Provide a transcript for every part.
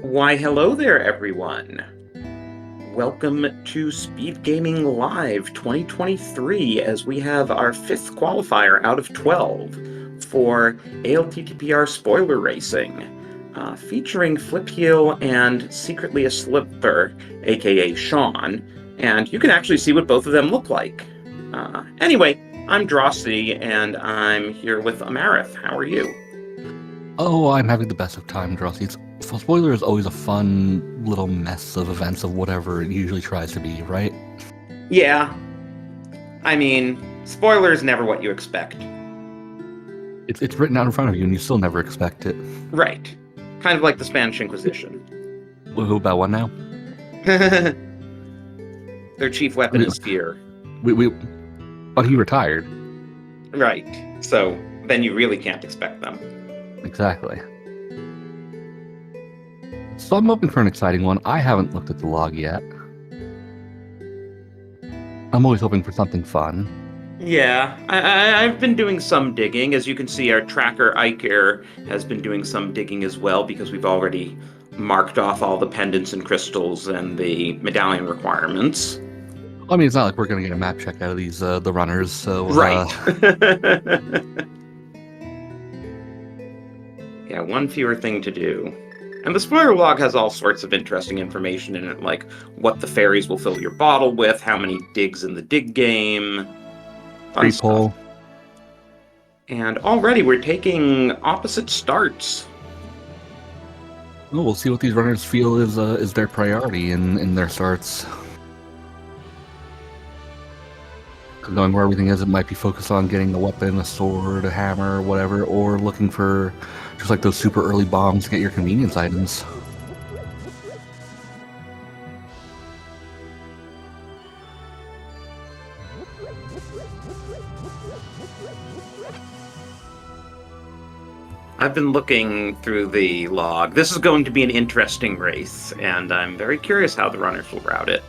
Why, hello there, everyone. Welcome to Speedgaming Live 2023 as we have our 5th qualifier out of 12 for ALTTPR spoiler racing, featuring Flipheel and Secretly a Slipper, aka Sean, and you can actually see what both of them look like. Anyway, I'm Drosy, and I'm here with Amarith. How are you? Oh, I'm having the best of time, Drosy. Spoiler is always a fun little mess of events of whatever it usually tries to be, right? Yeah, I mean, spoiler is never what you expect. It's written out in front of you, and you still never expect it. Right. Kind of like the Spanish Inquisition. Who about what now? Their chief I weapon mean, is fear. but he retired. Right. So then you really can't expect them. Exactly. So I'm hoping for an exciting one. I haven't looked at the log yet. I'm always hoping for something fun. Yeah, I've been doing some digging. As you can see, our tracker Iker has been doing some digging as well because we've already marked off all the pendants and crystals and the medallion requirements. I mean, it's not like we're gonna get a map check out of these the runners, so Right. Yeah, one fewer thing to do. And the spoiler log has all sorts of interesting information in it, like what the fairies will fill your bottle with, how many digs in the dig game, fun stuff. pre-poll. And already we're taking opposite starts. Oh, we'll see what these runners feel is their priority in their starts. Knowing where everything is, it might be focused on getting a weapon, a sword, a hammer, whatever, or looking for just like those super early bombs to get your convenience items. I've been looking through the log. This is going to be an interesting race, and I'm very curious how the runners will route it.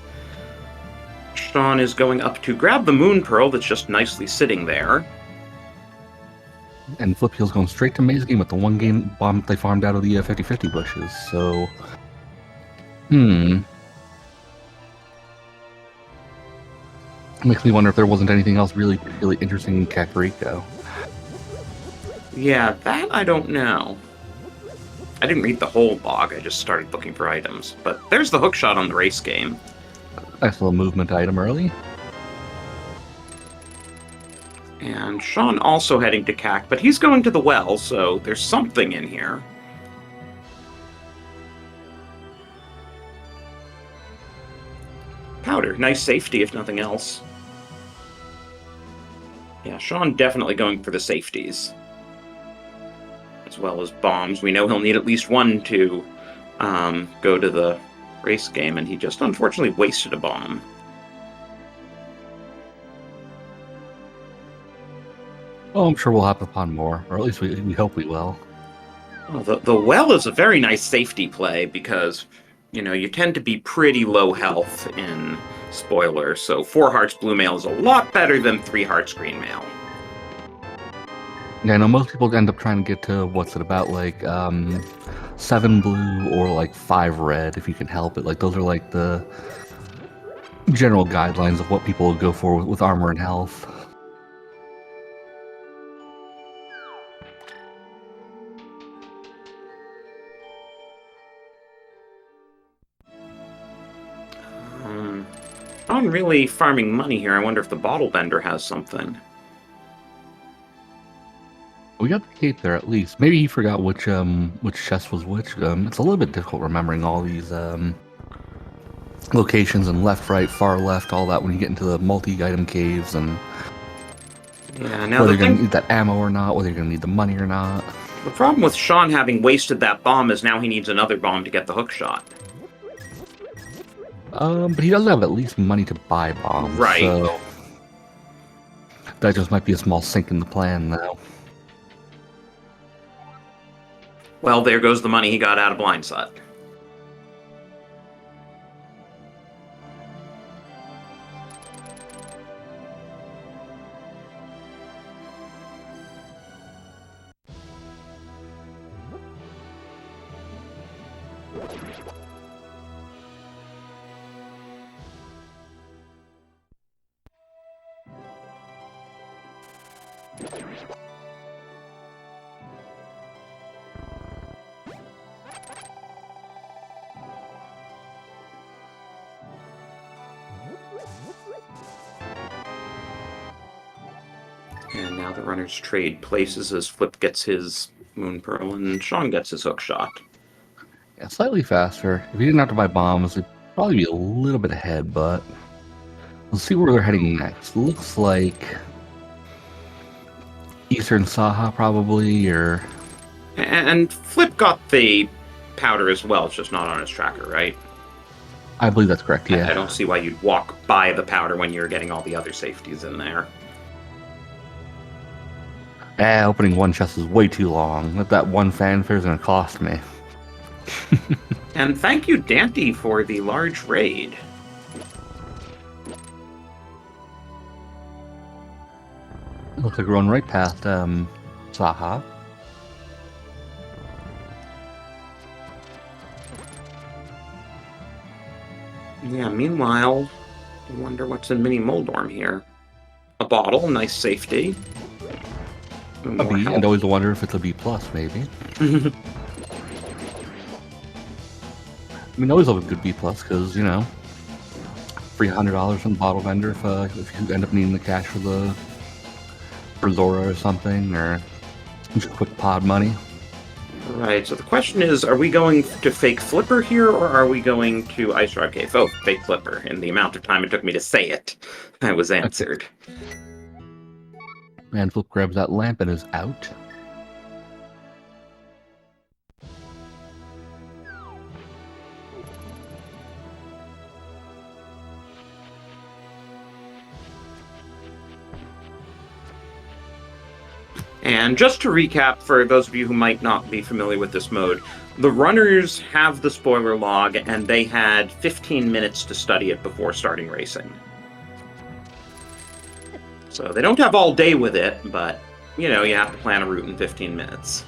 Sean is going up to grab the moon pearl that's just nicely sitting there. And Flipheel's going straight to Maze Game with the one game bomb they farmed out of the 50-50 bushes, so... Makes me wonder if there wasn't anything else really interesting in Kakariko. Yeah, that I don't know. I didn't read the whole log, I just started looking for items. But there's the hookshot on the race game. Nice little movement item early. And Sean also heading to CAC, but he's going to the well, so there's something in here. Powder, nice safety if nothing else. Yeah, Sean definitely going for the safeties. As well as bombs. We know he'll need at least one to go to the race game, and he just unfortunately wasted a bomb. Oh, I'm sure we'll happen upon more, or at least we hope we will. Well, the well is a very nice safety play because, you know, you tend to be pretty low health in spoiler, so 4 hearts blue mail is a lot better than 3 hearts green mail. Yeah, I know most people end up trying to get to, what's it, about like 7 blue or like 5 red if you can help it. Like those are like the general guidelines of what people would go for with armor and health. I'm really farming money here. I wonder if the bottle bender has something. We got the cape there at least. Maybe he forgot which chest was which. It's a little bit difficult remembering all these locations and left, right, far left, all that when you get into the multi-item caves and Yeah, now whether the you're gonna thing, need that ammo or not, whether you're gonna need the money or not. the problem with Sean having wasted that bomb is now he needs another bomb to get the hook shot. But he does have at least money to buy bombs, Right. so that just might be a small sink in the plan now. Well, there goes the money he got out of Blindside. And now the runners trade places as Flip gets his Moon Pearl and Sean gets his hook shot. Yeah, slightly faster. If he didn't have to buy bombs, it'd probably be a little bit ahead, but let's see where they're heading next. Looks like Eastern Saha, probably, or... And Flip got the powder as well, it's just not on his tracker, right? I believe that's correct, yeah. I don't see why you'd walk by the powder when you're getting all the other safeties in there. Opening one chest is way too long. That one fanfare is going to cost me. And thank you, Dante, for the large raid. Looks like we're going right past Saha. Yeah, meanwhile, I wonder what's in Mini Moldorm here. A bottle, nice safety. A B, and always wonder if it's a B+, maybe. I mean, always love a good B+, because, you know, $300 from the bottle vendor if you end up needing the cash for Zora or something, or just quick pod money. Right, so the question is, are we going to fake Flipper here, or are we going to Ice Rock Cave? Oh, fake Flipper. In the amount of time it took me to say it, I was answered. And Flip grabs that lamp and is out. And just to recap, for those of you who might not be familiar with this mode, the runners have the spoiler log, and they had 15 minutes to study it before starting racing. So they don't have all day with it, but, you know, you have to plan a route in 15 minutes.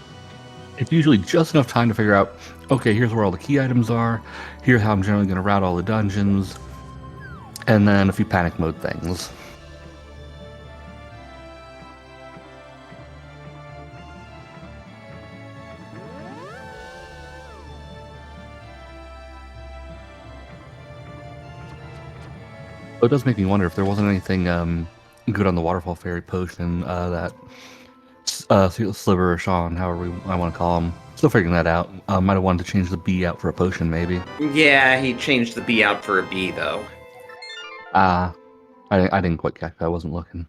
It's usually just enough time to figure out, okay, here's where all the key items are, here's how I'm generally going to route all the dungeons, and then a few panic mode things. It does make me wonder if there wasn't anything good on the Waterfall Fairy potion that Sliver or Sean, however I want to call him, still figuring that out. Might have wanted to change the B out for a potion, maybe. Yeah, he changed the B out for a B, though. I didn't quite catch that. I wasn't looking.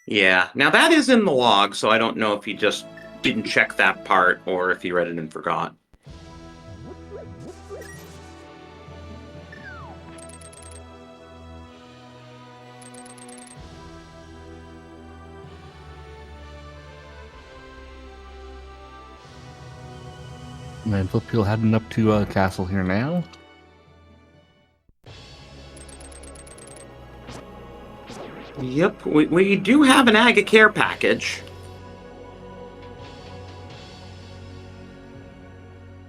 Yeah, now that is in the log, so I don't know if he just didn't check that part or if he read it and forgot. And Flip Peel heading up to Castle here now. Yep, we do have an Aga Care package.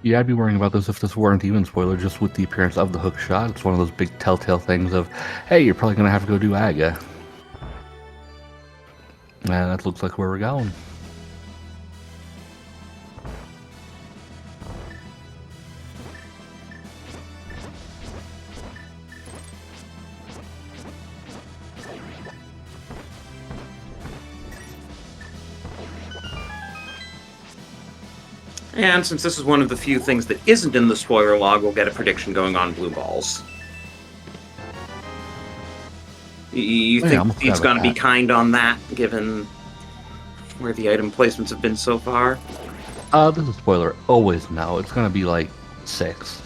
Yeah, I'd be worrying about this if this weren't even spoiler, just with the appearance of the hook shot. It's one of those big telltale things of, hey, you're probably going to have to go do Aga. And that looks like where we're going. And since this is one of the few things that isn't in the spoiler log, we'll get a prediction going on blue balls. You think he's going to be kind on that, given where the item placements have been so far? This is a spoiler. Always no. It's going to be like 6.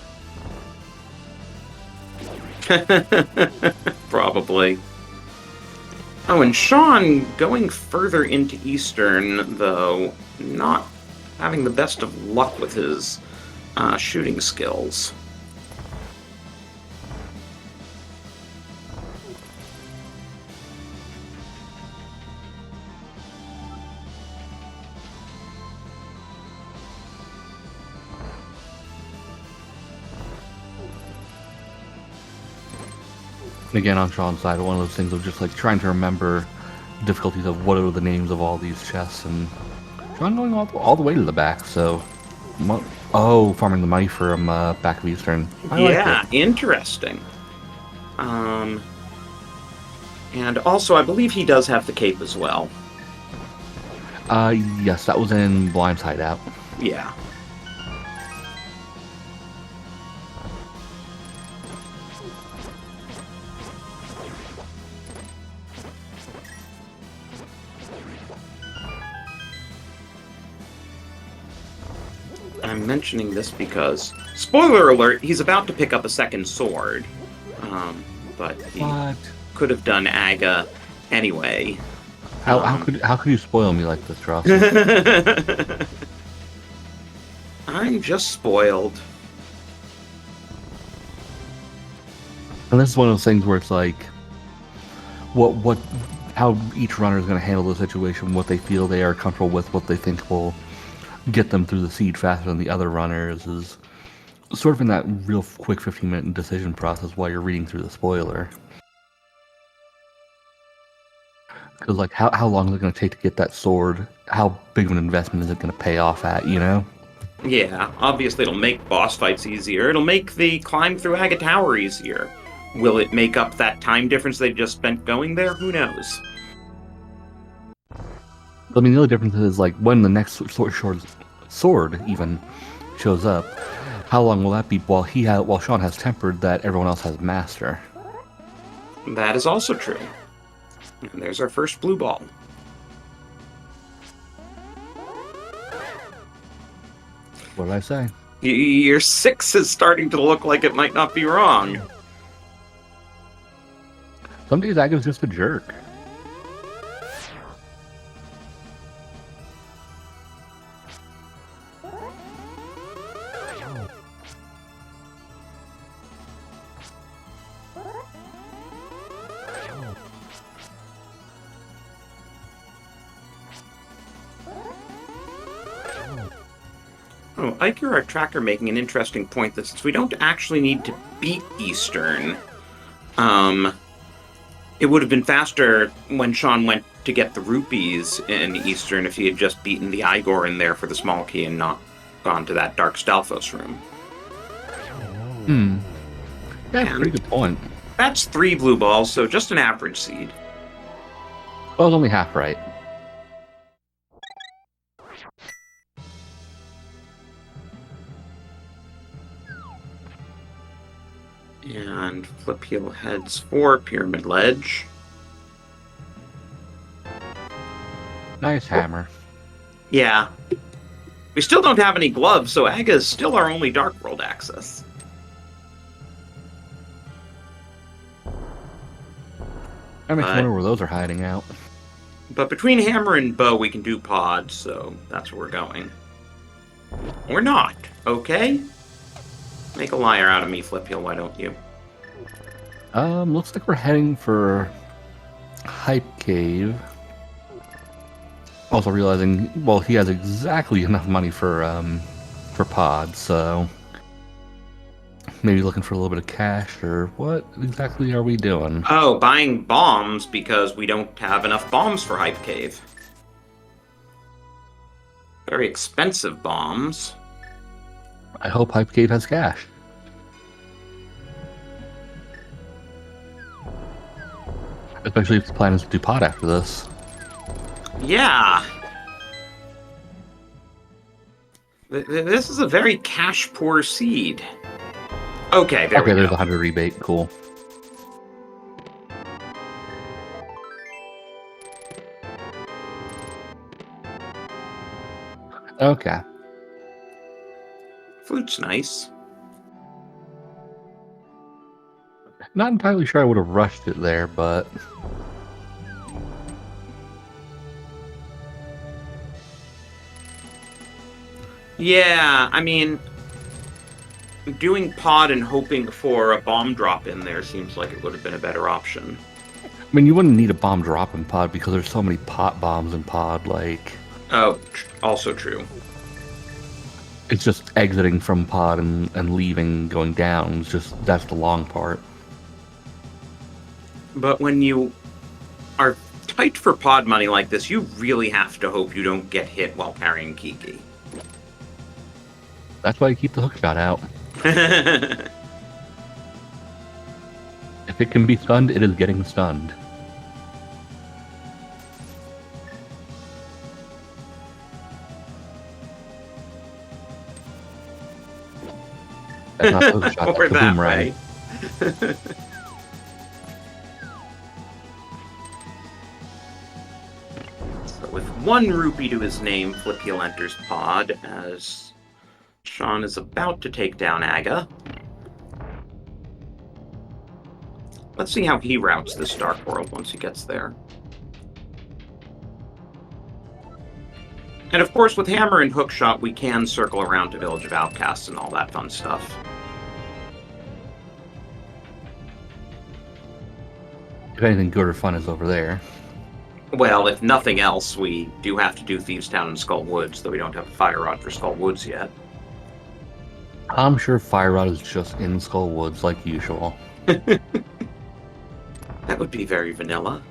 Probably. Oh, and Sean, going further into Eastern, though, not having the best of luck with his shooting skills. Again, on Sean's side, one of those things of just like trying to remember difficulties of what are the names of all these chests, and Sean going all the way to the back. So, farming the money from back of Eastern. I like Yeah, it. interesting. And also, I believe he does have the cape as well. Yes, that was in Blind's hideout. Yeah. I'm mentioning this because, spoiler alert, he's about to pick up a second sword. But he could have done Aga anyway. How could you spoil me like this, Ross? I'm just spoiled. And this is one of those things where it's like, how each runner is going to handle the situation, what they feel they are comfortable with, what they think will get them through the siege faster than the other runners, is sort of in that real quick 15-minute decision process while you're reading through the spoiler. Because, like, how long is it going to take to get that sword? How big of an investment is it going to pay off at, you know? Yeah, obviously it'll make boss fights easier. It'll make the climb through Aga Tower easier. Will it make up that time difference they just spent going there? Who knows? I mean, the only difference is, like, when the next sword even shows up, how long will that be while Sean has tempered that everyone else has master? That is also true. And there's our first blue ball. What did I say? Your 6 is starting to look like it might not be wrong. Some days Aga's just a jerk. Oh, Iker, our tracker, making an interesting point that since we don't actually need to beat Eastern, it would have been faster when Sean went to get the rupees in Eastern if he had just beaten the Igor in there for the small key and not gone to that Dark Stalfos room. Yeah, pretty good point. That's 3 blue balls, so just an average seed. Well, I was only half right. And Flip Heel heads for Pyramid Ledge. Nice hammer. Yeah. We still don't have any gloves, so Aga is still our only Dark World access. I makes me wonder where those are hiding out. But between hammer and bow, we can do pods, so that's where we're going. Or not, okay? Make a liar out of me, Flip Heel, why don't you? Looks like we're heading for Hype Cave. Also realizing, well, he has exactly enough money for pods, so maybe looking for a little bit of cash, or what exactly are we doing? Oh, buying bombs because we don't have enough bombs for Hype Cave. Very expensive bombs. I hope Hype Cave has cash. Especially if the plan is to do pod after this. Yeah. This is a very cash-poor seed. Okay, there we go. There's 100 rebate. Cool. Okay. Flute's nice. Not entirely sure I would have rushed it there, but... Yeah, I mean, doing pod and hoping for a bomb drop in there seems like it would have been a better option. I mean, you wouldn't need a bomb drop in pod because there's so many pot bombs in pod, like... Oh, also true. It's just exiting from pod and leaving, going down. It's just, that's the long part. But when you are tight for pod money like this, you really have to hope you don't get hit while carrying Kiki. That's why you keep the hookshot out. If it can be stunned, it is getting stunned. That's not the hookshot, Or that's the that boomerang. way. So with 1 rupee to his name, Flipheel enters pod as Sean is about to take down Aga. Let's see how he routes this Dark World once he gets there. And of course, with Hammer and Hookshot, we can circle around to Village of Outcasts and all that fun stuff. If anything good or fun is over there. Well, if nothing else, we do have to do Thieves Town and Skull Woods, though we don't have a Fire Rod for Skull Woods yet. I'm sure Fire Rod is just in Skull Woods like usual. That would be very vanilla.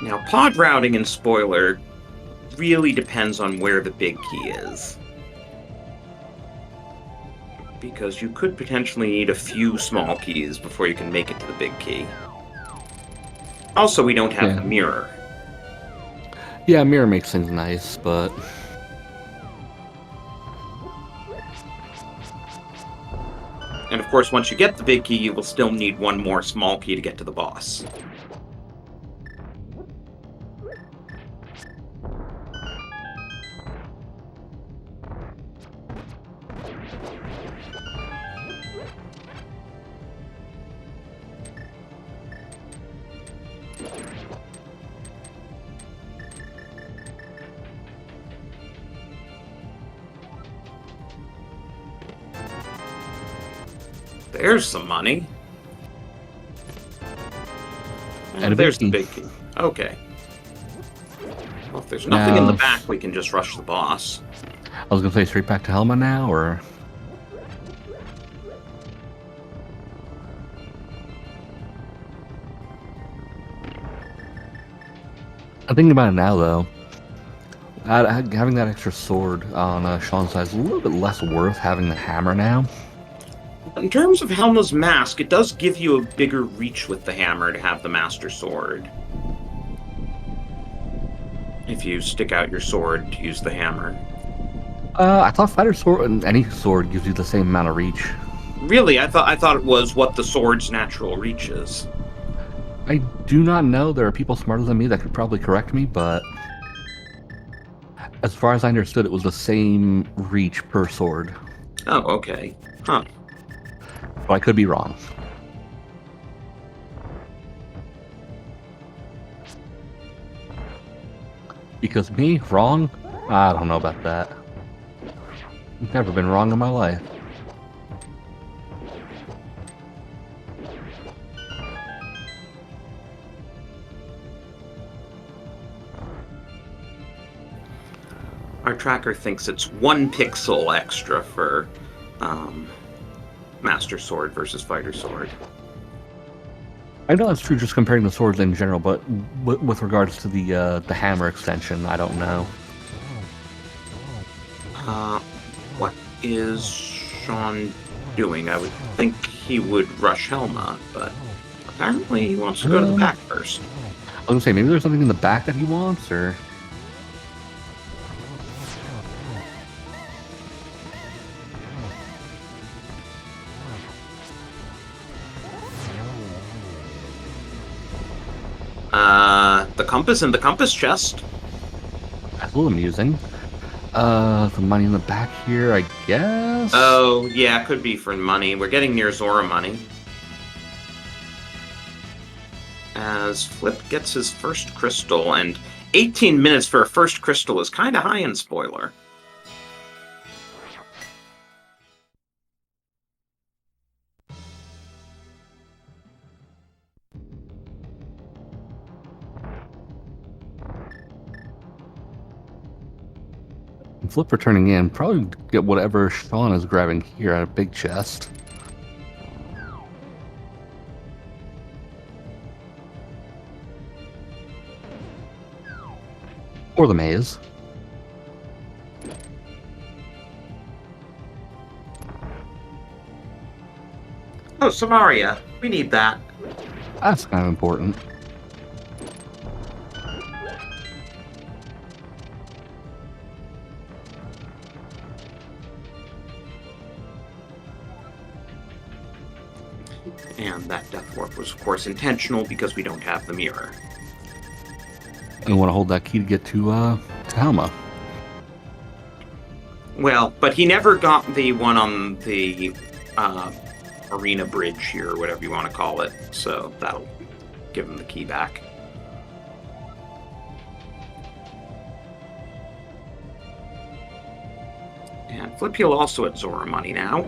Now, pod routing in Spoiler really depends on where the big key is. Because you could potentially need a few small keys before you can make it to the big key. Also, we don't have the mirror. Yeah, mirror makes things nice, but... And of course, once you get the big key, you will still need 1 more small key to get to the boss. There's some money. And there's the big key. Okay. Well, if there's nothing in the back, we can just rush the boss. I was gonna say straight back to Helma now, or... I'm thinking about it now, though. Having that extra sword on Sean's side is a little bit less worth having the hammer now. In terms of Helma's mask, it does give you a bigger reach with the hammer to have the Master Sword. If you stick out your sword to use the hammer. I thought fighter sword and any sword gives you the same amount of reach. Really? I thought it was what the sword's natural reach is. I do not know. There are people smarter than me that could probably correct me, but as far as I understood, it was the same reach per sword. Oh, okay. Huh. But I could be wrong. Because me, wrong? I don't know about that. I've never been wrong in my life. Our tracker thinks it's 1 pixel extra for Master Sword versus Fighter Sword. I know that's true just comparing the swords in general, but with regards to the hammer extension, I don't know. What is Sean doing? I would think he would rush Helma, but apparently he wants to go to the back first. I was gonna say, maybe there's something in the back that he wants, or... The compass in the compass chest. That's a little amusing. The money in the back here, I guess? Oh, yeah, could be for money. We're getting near Zora money. As Flip gets his first crystal, and 18 minutes for a first crystal is kind of high in Spoiler. Flip returning in, probably get whatever Sean is grabbing here at a big chest. Or the maze. Oh, Samaria. We need that. That's kind of important. And that death warp was, of course, intentional because we don't have the mirror. And we want to hold that key to get to Helma. Well, but he never got the one on the arena bridge here, or whatever you want to call it, so that'll give him the key back. And Flip Heel also at Zora money now.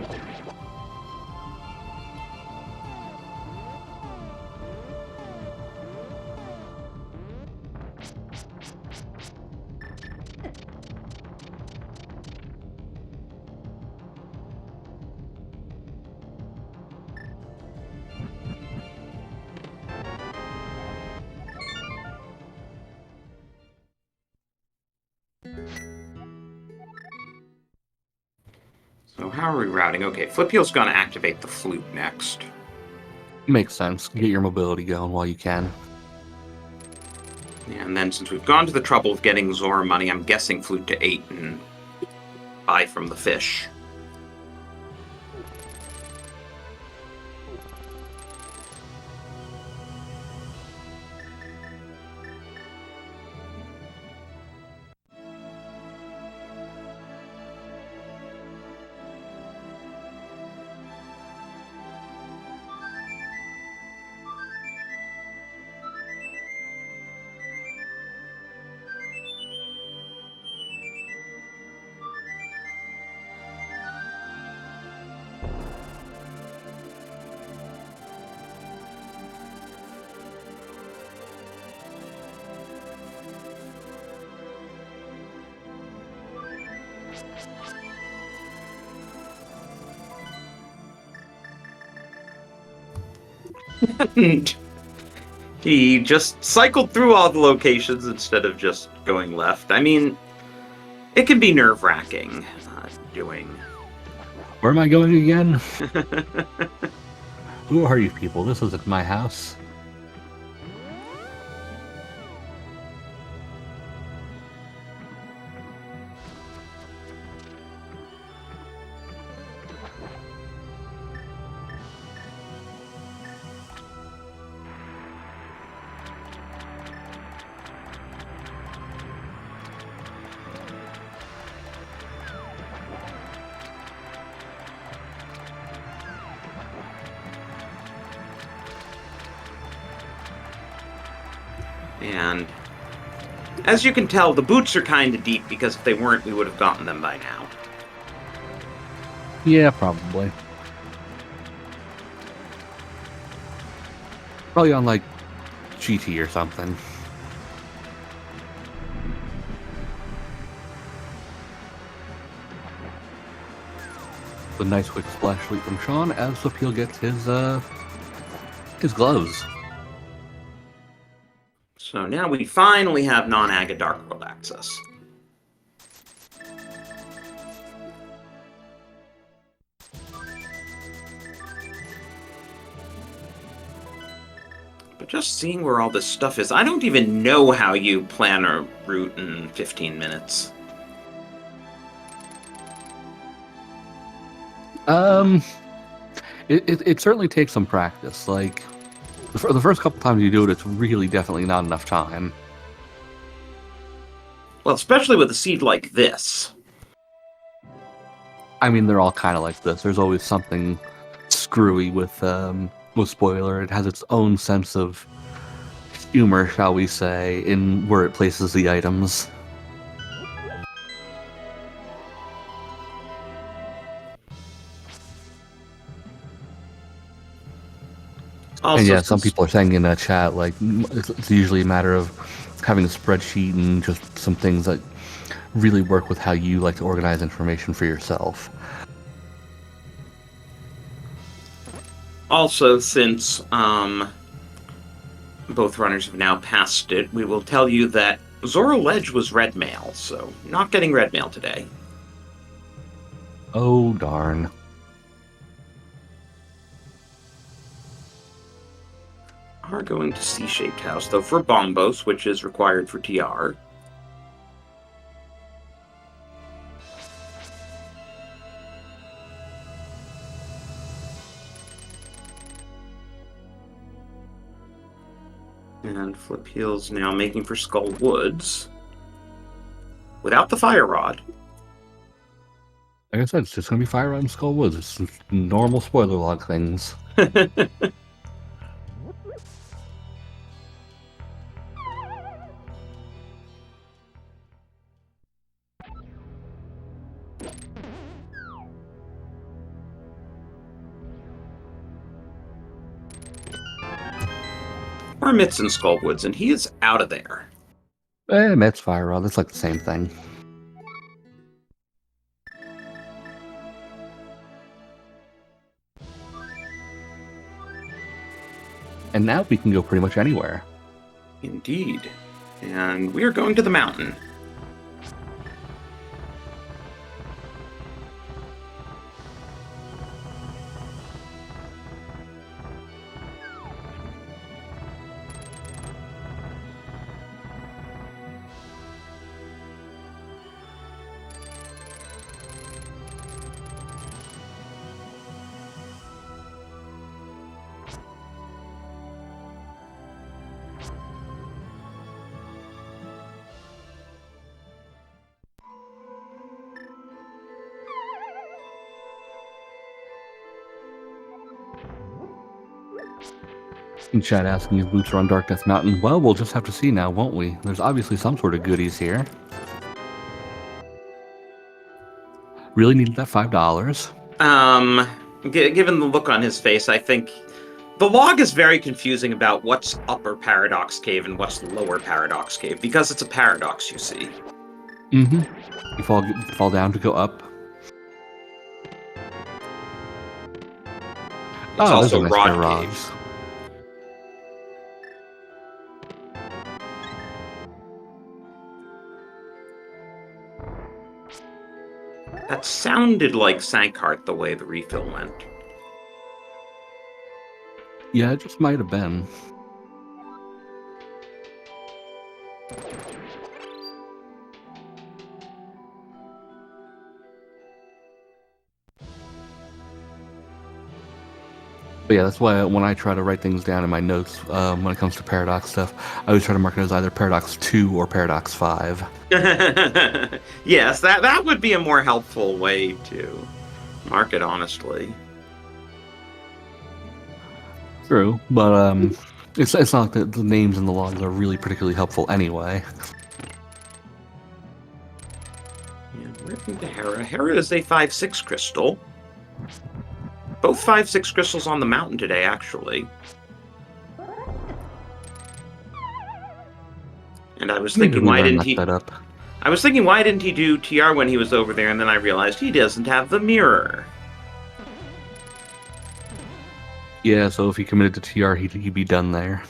So how are we routing? Okay, Flip Heel's going to activate the flute next. Makes sense. Get your mobility going while you can. And then since we've gone to the trouble of getting Zora money, I'm guessing flute to 8 and buy from the fish. He just cycled through all the locations instead of just going left. I mean, it can be nerve-wracking doing... Where am I going again? Who are you people? This isn't my house. And as you can tell, the boots are kind of deep because if they weren't, we would have gotten them by now. Yeah, probably. Probably on, like, GT or something. A nice quick splash sweep from Sean as Flipheel gets his gloves. So now we finally have non-Aga Dark World access. But just seeing where all this stuff is, I don't even know how you plan a route in 15 minutes. It certainly takes some practice. Like, for the first couple times you do it, it's really definitely not enough time. Well, especially with a seed like this. I mean, they're all kind of like this. There's always something screwy with Spoiler. It has its own sense of humor, shall we say, in where it places the items. Also, and yeah, some people are saying in the chat, like, it's usually a matter of having a spreadsheet and just some things that really work with how you like to organize information for yourself. Also, since both runners have now passed it, we will tell you that Zora Ledge was red mail, so not getting red mail today. Oh, darn. Are going to C-shaped house, though, for Bombos, which is required for TR. And Flip Heels now making for Skull Woods. Without the Fire Rod. Like I said, it's just going to be Fire Rod and Skull Woods. It's normal spoiler log things. Or Mitts and Skull Woods, and he is out of there. That's Fire Rod. That's like the same thing. And now we can go pretty much anywhere. Indeed. And we are going to the mountain. In chat asking if boots are on Dark Death Mountain. Well, we'll just have to see now, won't we? There's obviously some sort of goodies here. Really needed that $5. Given the look on his face, I think the log is very confusing about what's Upper Paradox Cave and what's Lower Paradox Cave, because it's a paradox, you see. Mm-hmm. You fall down to go up. It's also nice Rod Rod Cave. That sounded like Sankart the way the refill went. Yeah, it just might have been. But yeah, that's why when I try to write things down in my notes, when it comes to Paradox stuff, I always try to mark it as either Paradox 2 or Paradox 5. Yes, that would be a more helpful way to mark it, honestly. True, but it's not like the names in the logs are really particularly helpful anyway. Yeah, we're going to Hera. Hera is a 5-6 crystal. Both 5-6 crystals on the mountain today, actually. And I was thinking, why didn't he... I was thinking, why didn't he do TR when he was over there? And then I realized he doesn't have the mirror. Yeah, so if he committed to TR, he'd be done there.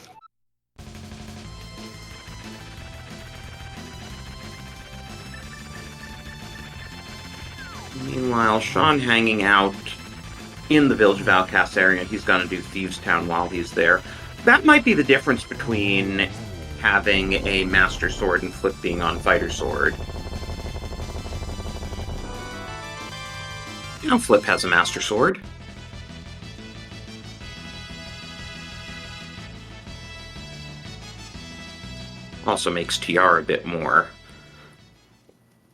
Meanwhile, Sean hanging out in the Village of Outcasts area. He's going to do Thieves Town while he's there. That might be the difference between having a Master Sword and Flip being on Fighter Sword. You know, Flip has a Master Sword. Also makes TR a bit more...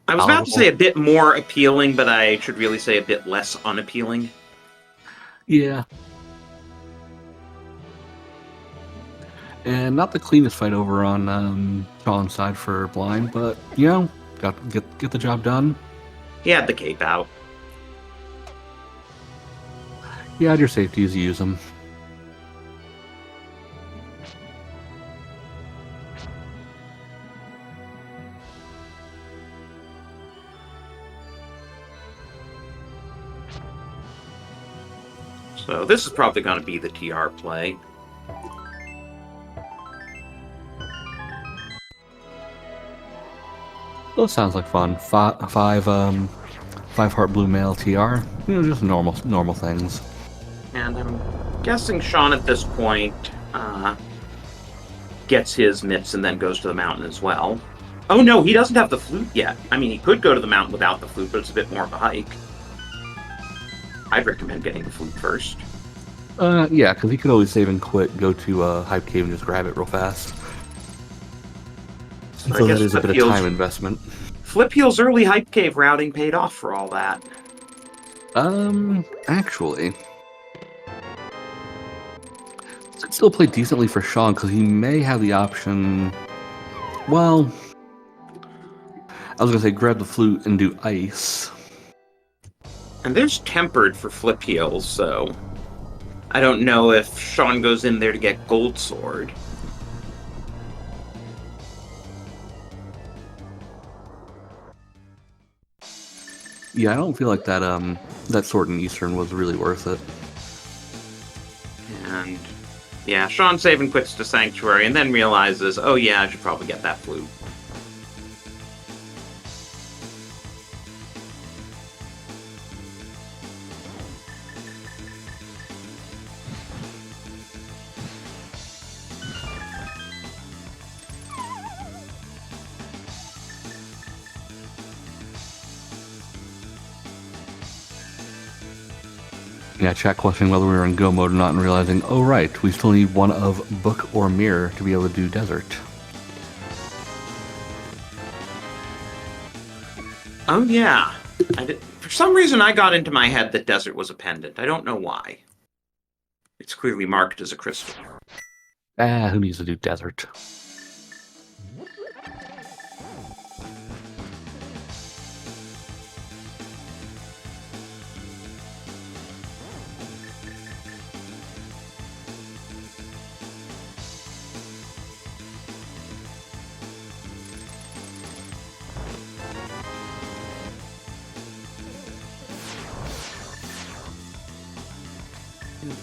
I was about to say a bit more appealing, but I should really say a bit less unappealing. Yeah. And not the cleanest fight over on Sean's side for Blind, but, you know, got to get the job done. He had the cape out. You had your safeties, use them. So this is probably going to be the TR play. Well, sounds like fun. Five heart blue male TR. You know, just normal things. And I'm guessing Sean at this point gets his mitts and then goes to the mountain as well. Oh no, he doesn't have the flute yet. I mean, he could go to the mountain without the flute, but it's a bit more of a hike. I'd recommend getting the flute first. Yeah, because he could always save and quit, go to Hype Cave and just grab it real fast. So that is a bit of time investment. Flip Heel's early Hype Cave routing paid off for all that. Actually, it still played decently for Sean because he may have the option. Well, I was gonna say grab the flute and do ice. And there's tempered for Flip Heels, so I don't know if Sean goes in there to get Gold Sword. Yeah, I don't feel like that that sword in Eastern was really worth it. And yeah, Sean save and quits to Sanctuary and then realizes, oh yeah, I should probably get that flute. Yeah, chat questioning whether we were in go mode or not and realizing, oh right, we still need one of book or mirror to be able to do desert. Oh yeah. For some reason I got into my head that desert was a pendant. I don't know why. It's clearly marked as a crystal. Who needs to do desert?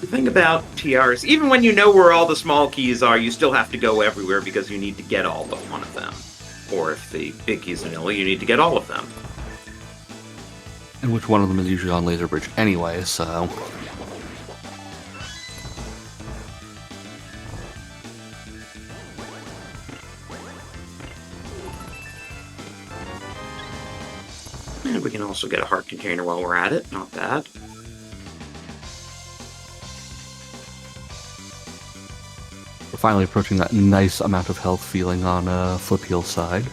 The thing about TRs, even when you know where all the small keys are, you still have to go everywhere because you need to get all but one of them. Or if the big key's vanilla, you need to get all of them. And which one of them is usually on Laser Bridge anyway, so... And we can also get a heart container while we're at it, not bad. We're finally approaching that nice amount of health feeling on Flip Heel's side.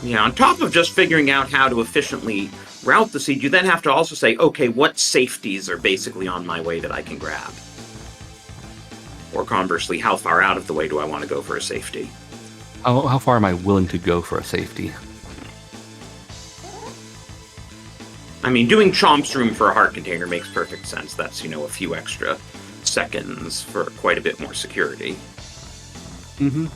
Yeah, on top of just figuring out how to efficiently route the seed, you then have to also say, okay, what safeties are basically on my way that I can grab? Or conversely, how far out of the way do I want to go for a safety? How far am I willing to go for a safety? I mean, doing Chomp's Room for a heart container makes perfect sense. That's, you know, a few extra seconds for quite a bit more security. Mm-hmm.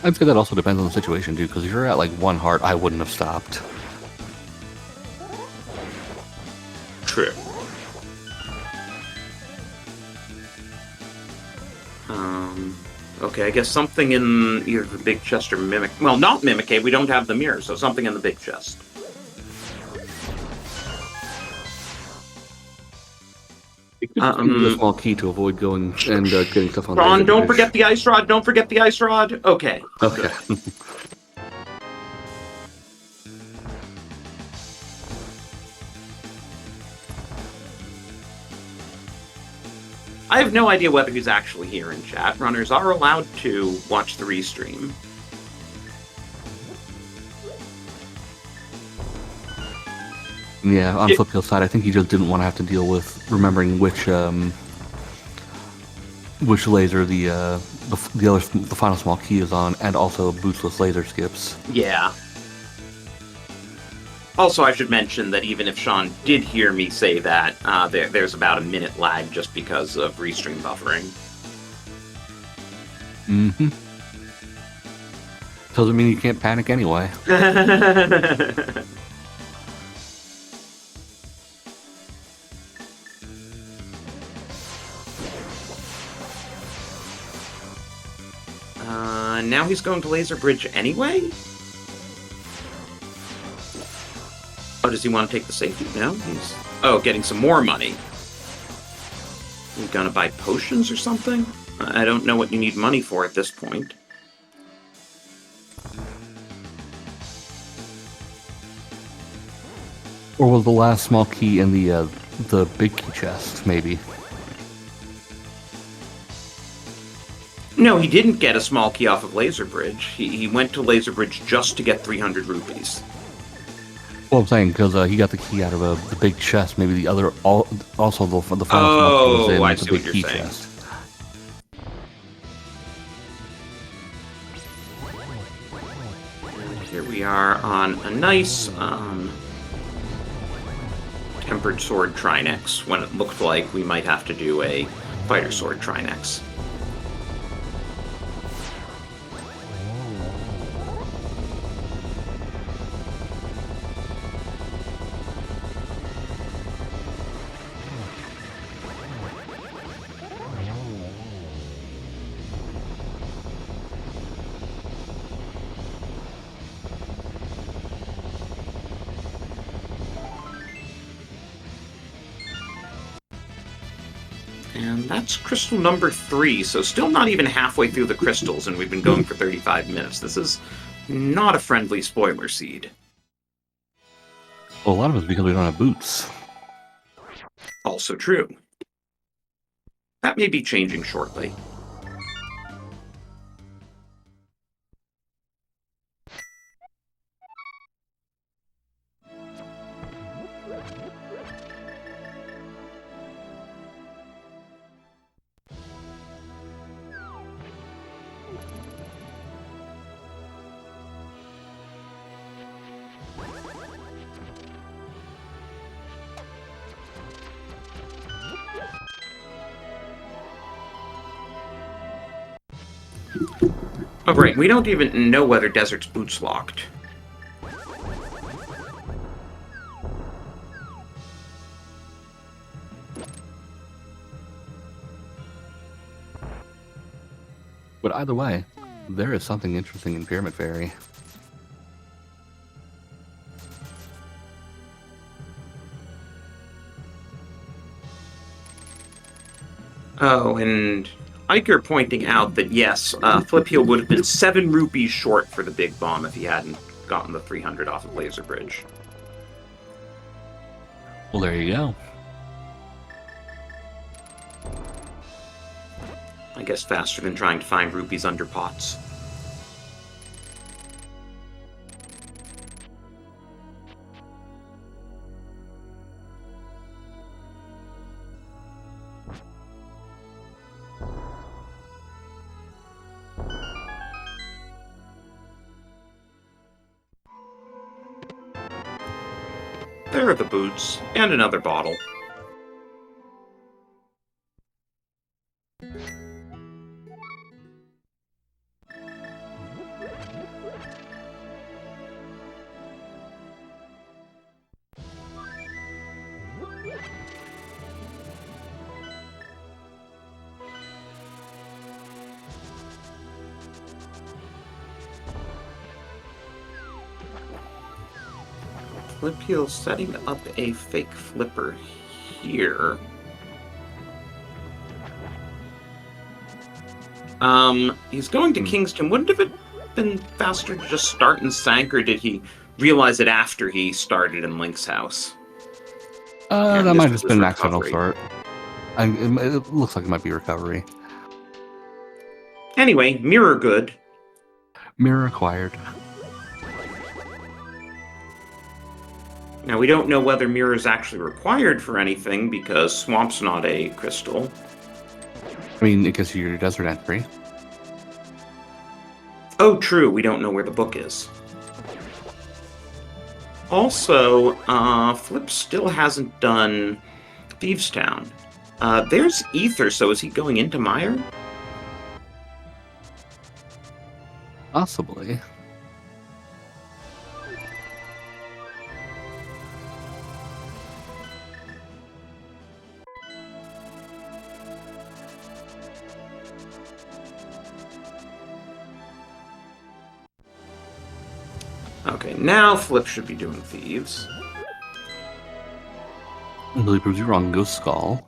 I'd say that also depends on the situation, too, because if you're at, like, one heart, I wouldn't have stopped. True. Okay, I guess something in either the big chest or Mimic... Well, not Mimic Cave, we don't have the mirror, so something in the big chest. It could just use a small key to avoid going and getting stuff on the Ron, don't forget the ice rod, don't forget the ice rod! Okay. Okay. I have no idea whether he's actually here in chat. Runners are allowed to watch the restream. Yeah, on Flip Heel's side, I think he just didn't want to have to deal with remembering which laser the final small key is on, and also bootsless laser skips. Yeah. Also, I should mention that even if Sean did hear me say that, there's about a minute lag just because of restream buffering. Mm-hmm. Doesn't mean you can't panic anyway. Now he's going to Laser Bridge anyway? Oh, does he want to take the safety? No? He's... Oh, getting some more money. You gonna buy potions or something? I don't know what you need money for at this point. Or was the last small key in the big key chest, maybe? No, he didn't get a small key off of Laser Bridge. He went to Laser Bridge just to get 300 rupees. Well, I'm saying, because he got the key out of the big chest. Maybe the other, also the final small key was in I the see big what key you're saying. chest. Here we are on a nice, tempered sword Trinex, when it looked like we might have to do a fighter sword Trinex. And that's crystal number 3, so still not even halfway through the crystals, and we've been going for 35 minutes. This is not a friendly spoiler seed. Well, a lot of it's because we don't have boots. Also true. That may be changing shortly. Oh, right, we don't even know whether Desert's Boots locked. But either way, there is something interesting in Pyramid Fairy. Oh, and Iker pointing out that yes, Flip Heel would have been 7 rupees short for the big bomb if he hadn't gotten the 300 off of Laser Bridge. Well, there you go. I guess faster than trying to find rupees under pots. There are the boots, and another bottle. Flip Heel setting up a fake flipper here. He's going to Kingston. Wouldn't it have been faster to just start in Sank, or did he realize it after he started in Link's house? That might have just been an accidental start. It looks like it might be recovery. Anyway, mirror good. Mirror acquired. Now, we don't know whether mirror is actually required for anything, because Swamp's not a crystal. I mean, it gives you your desert entry. Oh, true, we don't know where the book is. Also, Flip still hasn't done Thieves Town. There's Ether, so is he going into Mire? Possibly. Okay, now Flip should be doing Thieves. Really proves you wrong. Go Skull.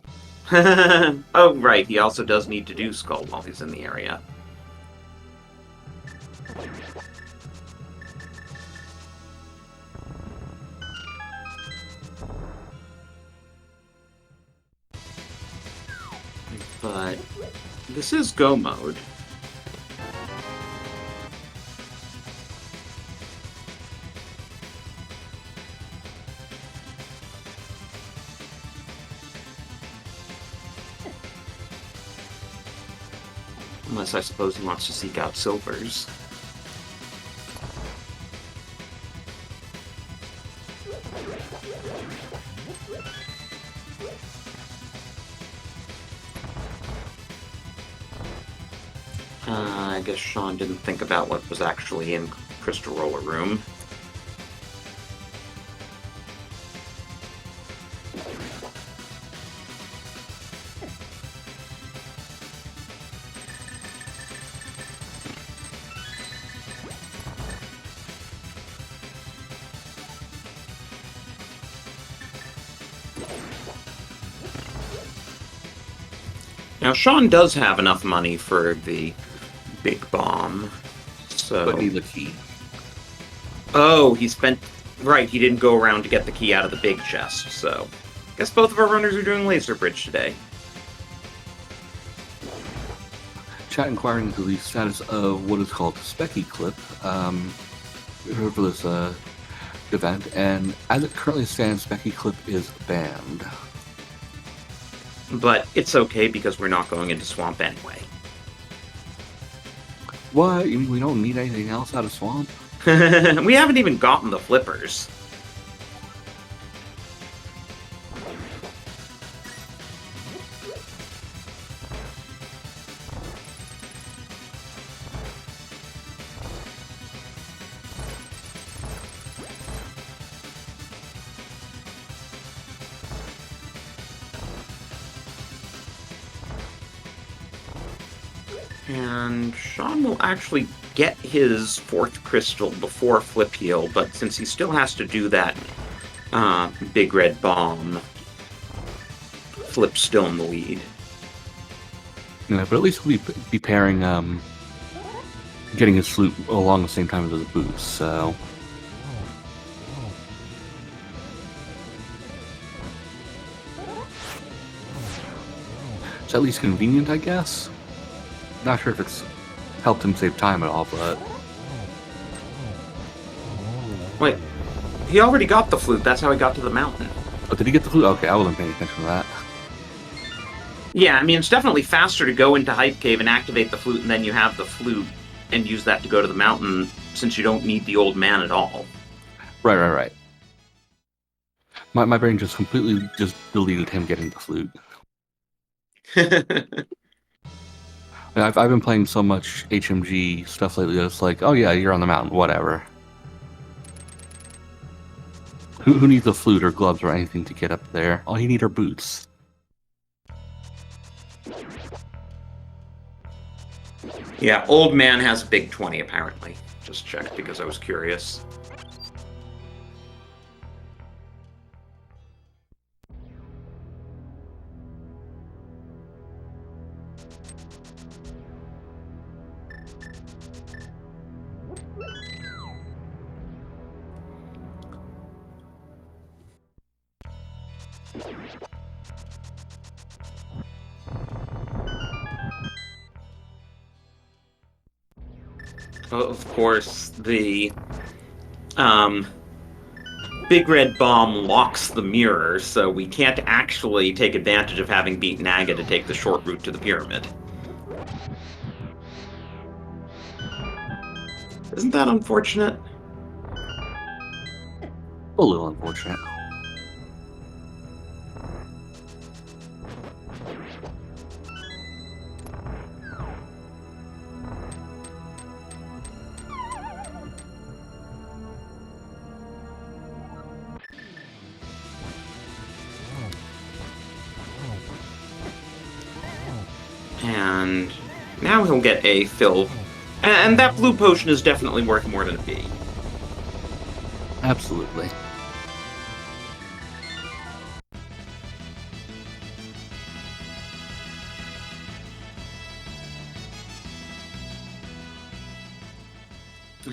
Oh, right, he also does need to do Skull while he's in the area. But this is Go mode. Unless I suppose he wants to seek out silvers. I guess Sean didn't think about what was actually in Crystal Roller Room. Now, Sean does have enough money for the big bomb, so... But need the key. Oh, he spent... Right, he didn't go around to get the key out of the big chest, so... Guess both of our runners are doing Laser Bridge today. Chat inquiring into the status of what is called Specky Clip for this event, and as it currently stands, Specky Clip is banned. But it's okay because we're not going into Swamp anyway. What? You mean we don't need anything else out of Swamp? We haven't even gotten the flippers. And Sean will actually get his fourth crystal before Flip Heal, but since he still has to do that big red bomb, Flip's still in the lead. Yeah, but at least we'll be pairing, getting his flute along the same time as his boost, so... It's at least convenient, I guess. Not sure if it's helped him save time at all, but... Wait, he already got the flute, that's how he got to the mountain. Oh, did he get the flute? Okay, I wasn't paying attention to that. Yeah, I mean, it's definitely faster to go into Hype Cave and activate the flute, and then you have the flute, and use that to go to the mountain, since you don't need the old man at all. Right. My brain just completely just deleted him getting the flute. I've been playing so much HMG stuff lately that it's like, oh yeah, you're on the mountain, whatever. Who needs a flute or gloves or anything to get up there? All you need are boots. Yeah, old man has a big 20, apparently. Just checked because I was curious. Of course, the big red bomb locks the mirror, so we can't actually take advantage of having beaten Naga to take the short route to the pyramid. Isn't that unfortunate? A little unfortunate. And now he'll get a fill. And that blue potion is definitely worth more than a B. Absolutely.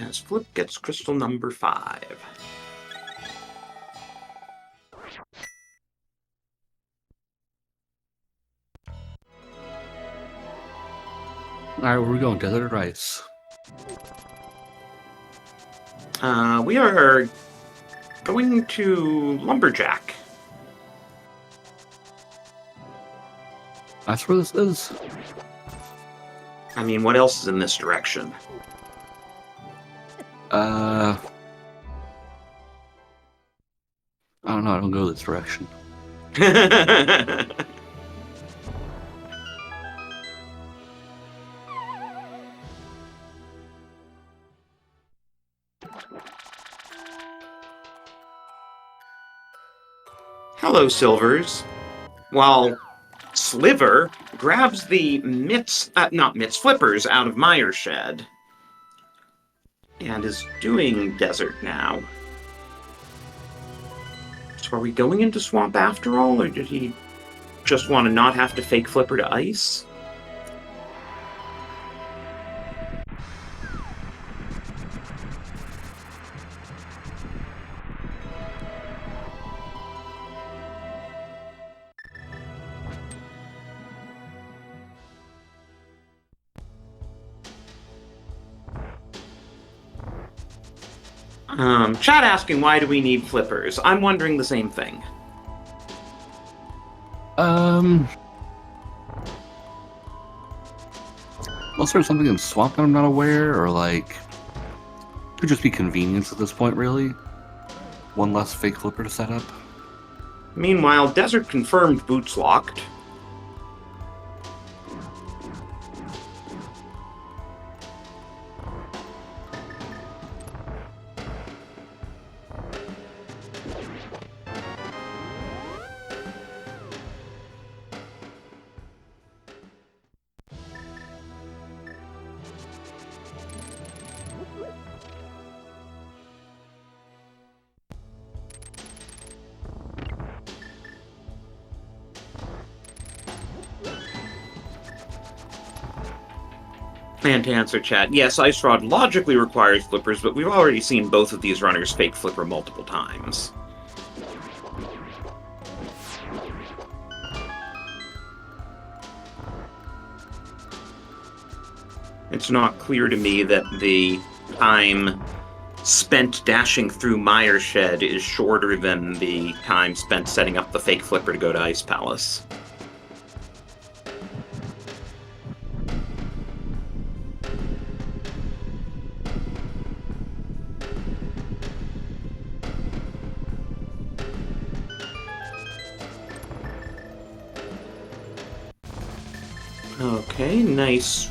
As Flip gets crystal number 5. Alright, where are we going? Desert or ice? We are going to Lumberjack. That's where this is. I mean, what else is in this direction? I don't know, I don't go this direction. Hello, Silvers. While Sliver grabs the flippers out of Meyer's shed and is doing desert now. So are we going into swamp after all, or did he just want to not have to fake flipper to ice? Chat asking why do we need flippers? I'm wondering the same thing. Unless there's something in swamp that I'm not aware, or like could just be convenience at this point, really. One less fake flipper to set up. Meanwhile, desert confirmed boots locked. And to answer chat, yes, Ice Rod logically requires flippers, but we've already seen both of these runners fake flipper multiple times. It's not clear to me that the time spent dashing through Meyer's shed is shorter than the time spent setting up the fake flipper to go to Ice Palace. Okay, nice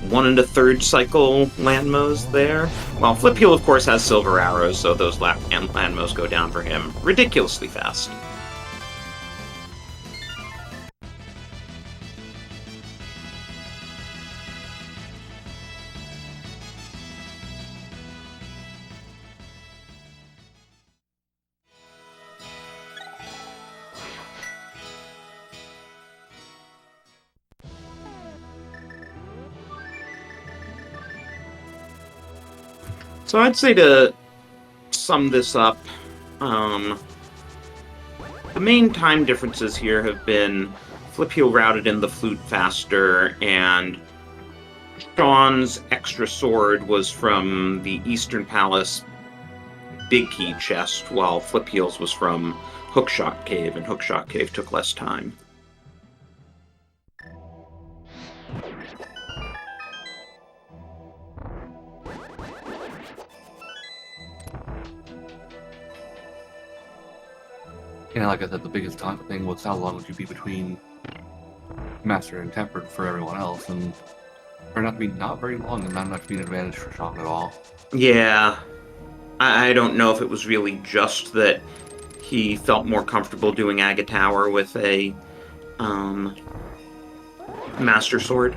1 1/3 cycle landmows there. While Flip Heel, of course, has silver arrows, so those landmows go down for him ridiculously fast. So I'd say to sum this up, the main time differences here have been Flip Heel routed in the flute faster, and Sean's extra sword was from the Eastern Palace Big Key chest, while Flip Heel's was from Hookshot Cave, and Hookshot Cave took less time. Like I said, the biggest thing was how long would you be between Master and Tempered for everyone else, and turned out to be not very long and not enough to be an advantage for Sean at all. Yeah. I don't know if it was really just that he felt more comfortable doing Aga Tower with a Master Sword.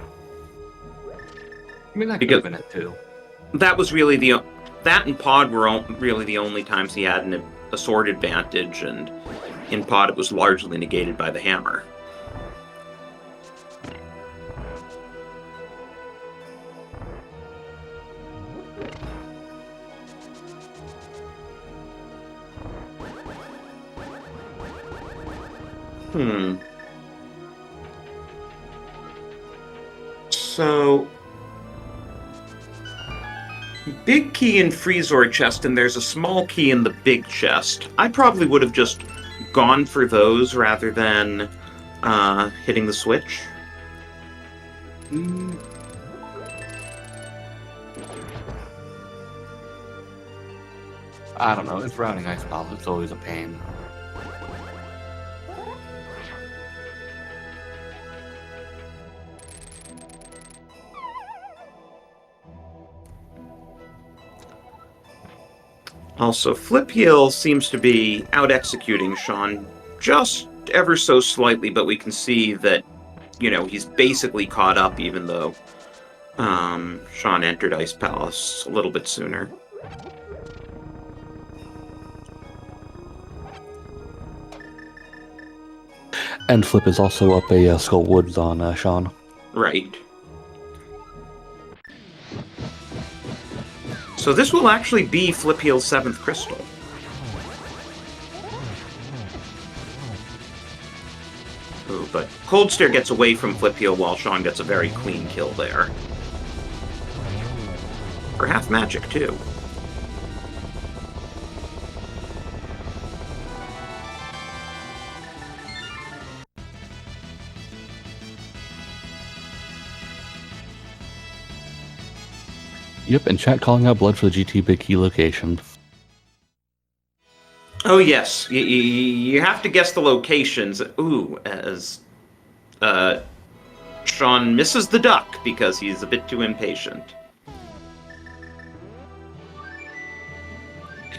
I mean, that could have been it too. That was really that and Pod were really the only times he had a sword advantage, and in Pod it was largely negated by the hammer. So, big key in Freezor chest, and there's a small key in the big chest. I probably would have just gone for those rather than hitting the switch. I don't know. It's routing ice balls. It's always a pain. Also, Flip Heel seems to be out-executing Sean just ever so slightly, but we can see that, he's basically caught up, even though Sean entered Ice Palace a little bit sooner. And Flip is also up a Skull Woods on Sean. Right. So this will actually be Flip Heel's 7th crystal. Ooh, but Cold Stare gets away from Flip Heel while Sean gets a very clean kill there. For half magic, too. Yep, and chat calling out blood for the GT big key location. Oh, yes. You have to guess the locations. Ooh, as Sean misses the duck because he's a bit too impatient.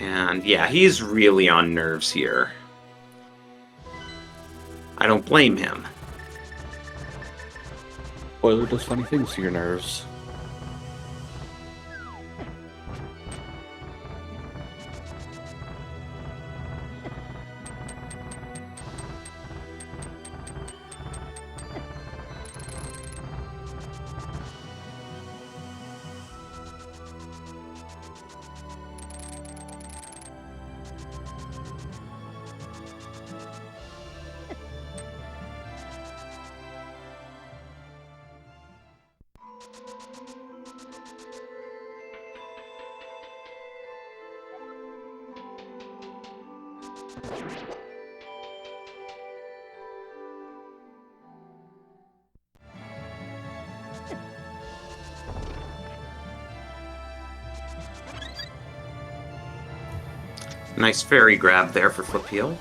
And yeah, he's really on nerves here. I don't blame him. Spoiler does funny things to your nerves. Nice fairy grab there for Flip Heel.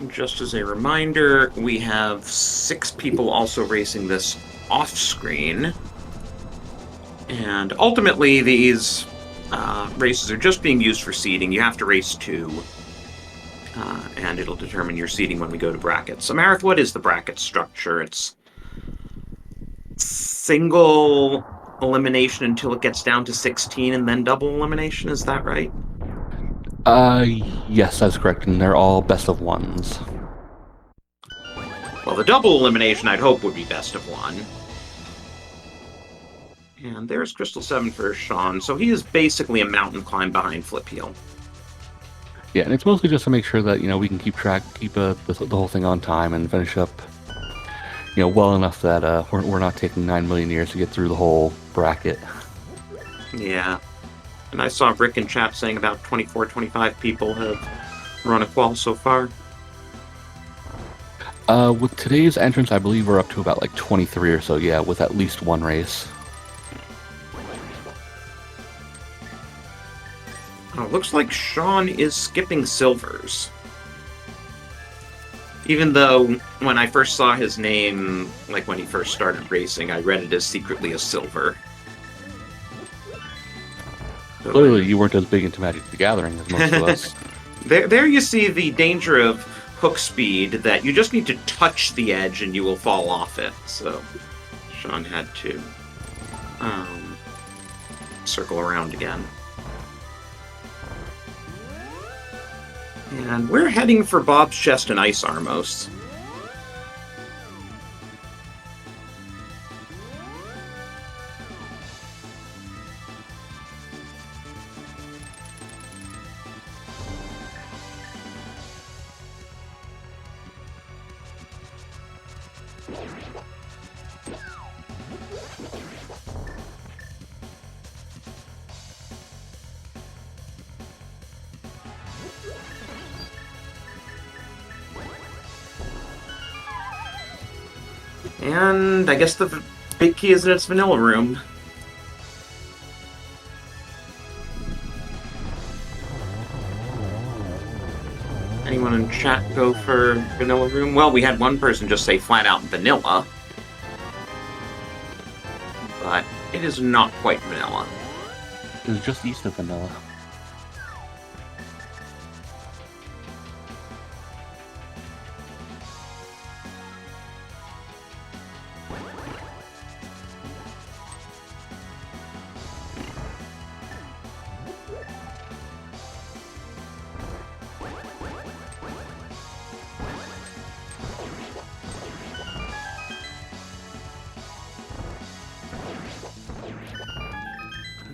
Just as a reminder, we have 6 people also racing this off-screen. And ultimately, these races are just being used for seeding. You have to race 2. And it'll determine your seeding when we go to brackets. So, Marith, what is the bracket structure? It's single elimination until it gets down to 16, and then double elimination. Is that right? Yes, that's correct, and they're all best of ones. Well, the double elimination, I'd hope, would be best of 1. And there's Crystal 7 for Sean. So he is basically a mountain climb behind Flip Heel. Yeah, and it's mostly just to make sure that, we can keep the whole thing on time and finish up, well enough that we're not taking 9 million years to get through the whole bracket. Yeah. And I saw Rick in chat saying about 24, 25 people have run a qual so far. With today's entrance, I believe we're up to about like 23 or so, yeah, with at least one race. Oh, looks like Sean is skipping silvers. Even though when I first saw his name, like when he first started racing, I read it as secretly a silver. So Clearly, you weren't as big into Magic the Gathering as most of us. There you see the danger of hook speed, that you just need to touch the edge and you will fall off it. So Sean had to circle around again. And we're heading for Bob's Chest and Ice Armos. And I guess the big key is in its vanilla room. Anyone in chat go for vanilla room? Well, we had one person just say flat out vanilla. But it is not quite vanilla. It was just east of vanilla.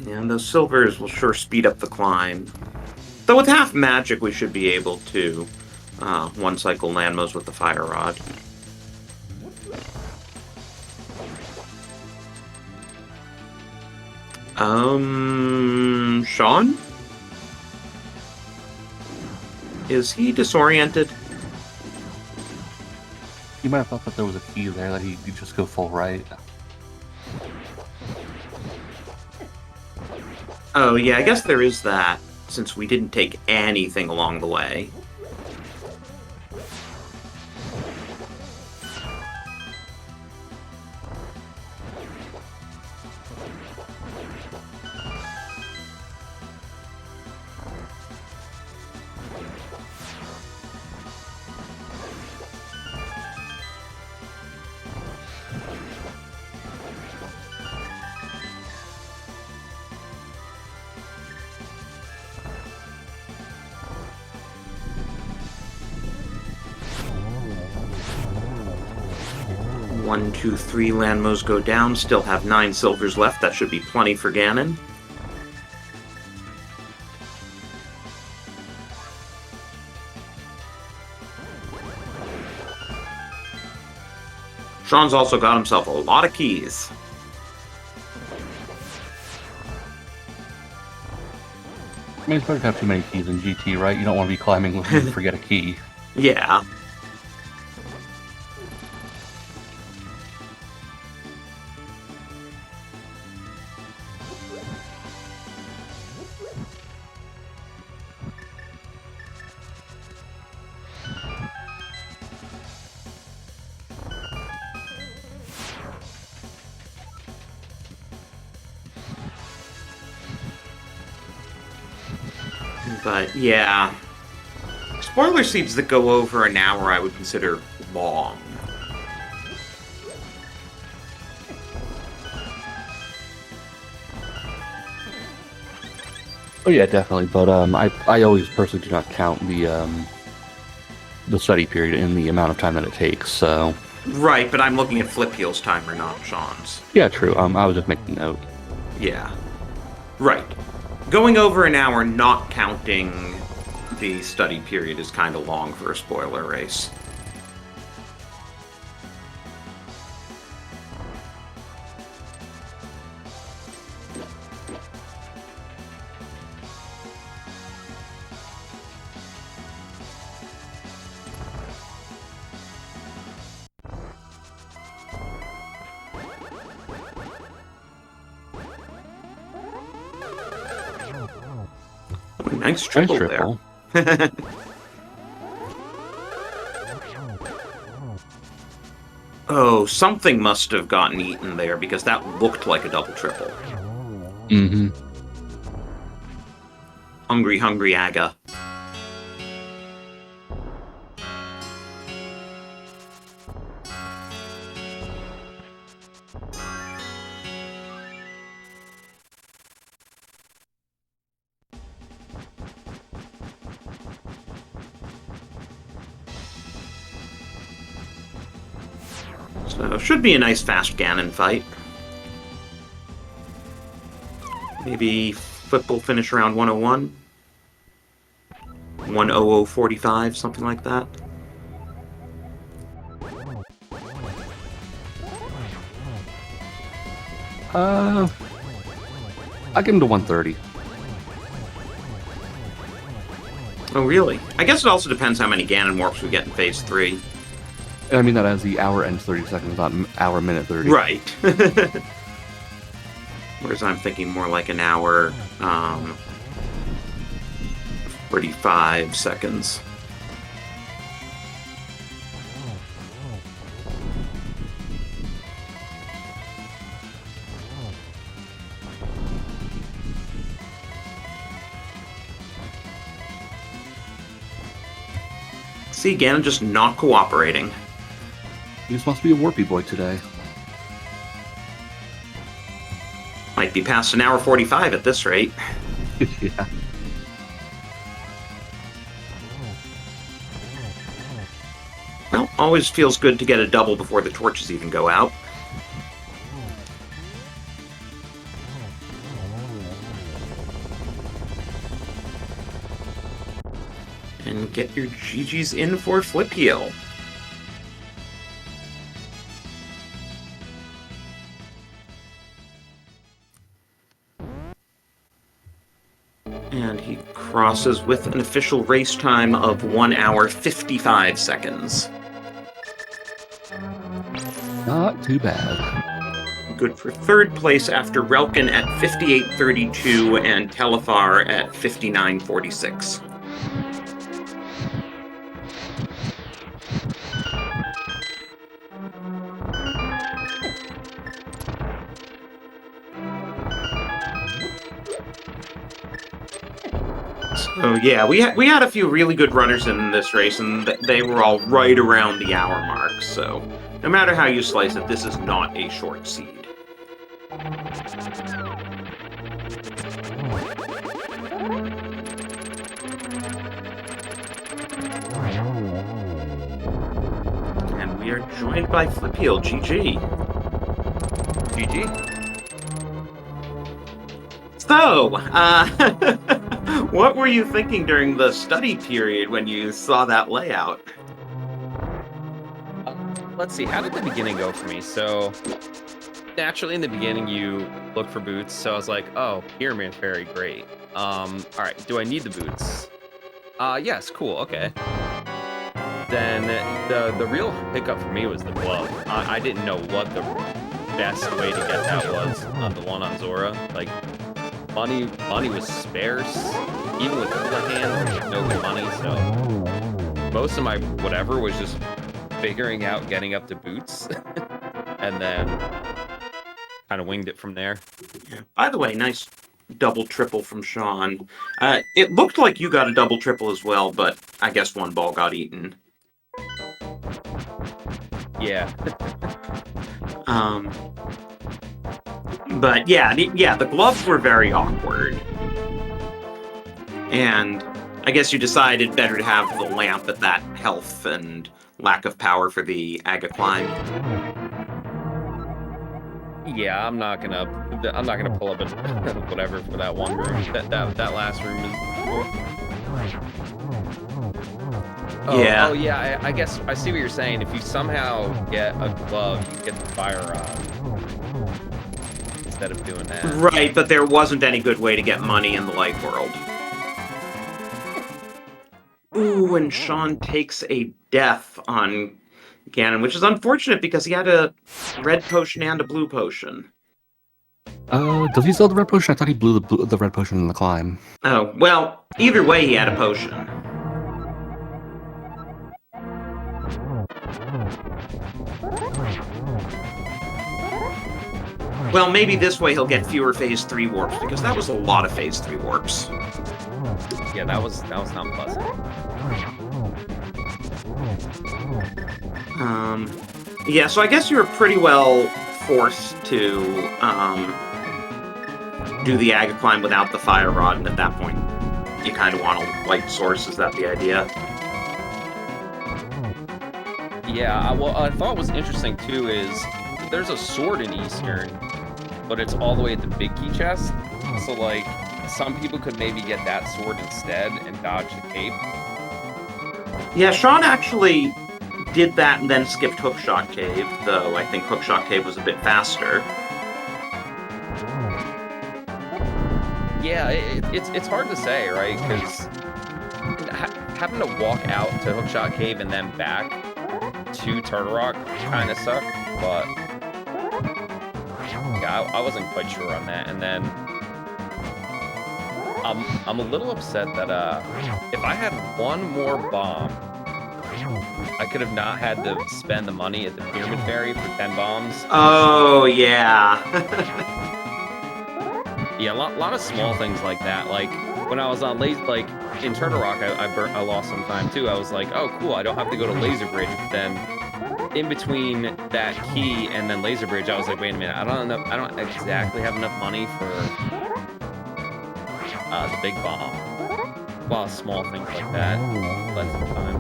And those silvers will sure speed up the climb. Though with half magic, we should be able to one cycle Landmos with the Fire Rod. Sean? Is he disoriented? You might have thought that there was a key there that he'd just go full right. Oh, yeah, I guess there is that, since we didn't take anything along the way. One, two, three Landmos go down, still have 9 silvers left. That should be plenty for Ganon. Sean's also got himself a lot of keys. I mean, it's better to have too many keys in GT, right? You don't want to be climbing with and forget a key. Yeah. But, yeah. Spoiler seeds that go over an hour I would consider long. Oh yeah, definitely. But I always personally do not count the study period in the amount of time that it takes. So. Right, but I'm looking at Flip Heel's timer, not Sean's. Yeah, true. I was just making note. Yeah. Right. Going over an hour, not counting the study period, is kind of long for a spoiler race. nice triple triple. there. Oh, something must have gotten eaten there, because that looked like a double triple. Mm-hmm. Hungry, hungry Aga. So, should be a nice fast Ganon fight. Maybe Flip will finish around 101? 10045, something like that. I'll give him to 130. Oh, really? I guess it also depends how many Ganon warps we get in Phase 3. I mean that as the hour ends 30 seconds, not hour minute 30. Right. Whereas I'm thinking more like an hour, 45 seconds. See, Ganon just not cooperating. He just wants to be a Warpy boy today. Might be past an hour 45 at this rate. Yeah. Well, always feels good to get a double before the torches even go out. And get your GGs in for Flip Heal. And he crosses with an official race time of 1 hour 55 seconds. Not too bad. Good for third place after Relkin at 58.32 and Telefar at 59.46. So yeah, we had a few really good runners in this race, and they were all right around the hour mark. So no matter how you slice it, this is not a short seed. And we are joined by Flip Heal. GG. GG. So, what were you thinking during the study period when you saw that layout? Let's see, how did the beginning go for me? So, naturally in the beginning you look for boots, so I was like, oh, Pyramid Fairy, great. Alright, do I need the boots? Yes, cool, okay. Then the real hiccup for me was the glove. I didn't know what the best way to get that was on the one on Zora. Like, money was sparse. Even with the hand, there was no good money, so most of my whatever was just figuring out getting up to boots, and then kind of winged it from there. Yeah. By the way, nice double triple from Sean. It looked like you got a double triple as well, but I guess one ball got eaten. Yeah. But yeah, the gloves were very awkward. And I guess you decided better to have the lamp at that health and lack of power for the Aga climb. Yeah, I'm not gonna pull up whatever for that one room. That last room is. Yeah. Oh yeah. I guess I see what you're saying. If you somehow get a glove, you get the fire rod instead of doing that. Right, but there wasn't any good way to get money in the light world. Ooh, and Sean takes a death on Ganon, which is unfortunate because he had a red potion and a blue potion. Does he still have the red potion? I thought he blew the red potion in the climb. Oh, well, either way he had a potion. Well, maybe this way he'll get fewer Phase 3 warps, because that was a lot of Phase 3 warps. Yeah, that was not pleasant. Yeah, so I guess you were pretty well forced to do the Aga climb without the fire rod, and at that point, you kind of want a light source. Is that the idea? Yeah, well, I thought was interesting too is there's a sword in Eastern, but it's all the way at the big key chest. So like, some people could maybe get that sword instead and dodge the cape. Yeah, Sean actually did that and then skipped Hookshot Cave, though I think Hookshot Cave was a bit faster. Yeah, it's hard to say, right? Because having to walk out to Hookshot Cave and then back to Turtle Rock kind of sucked, but yeah, I wasn't quite sure on that. And then I'm a little upset that if I had one more bomb, I could have not had to spend the money at the Pyramid Ferry for 10 bombs. Oh, yeah. Yeah, a lot of small things like that. Like when I was on in Turtle Rock, I lost some time too. I was like, oh cool, I don't have to go to Laser Bridge. But then in between that key and then Laser Bridge, I was like, wait a minute, I don't exactly have enough money for the big bomb. A lot of small things like that. Less some time.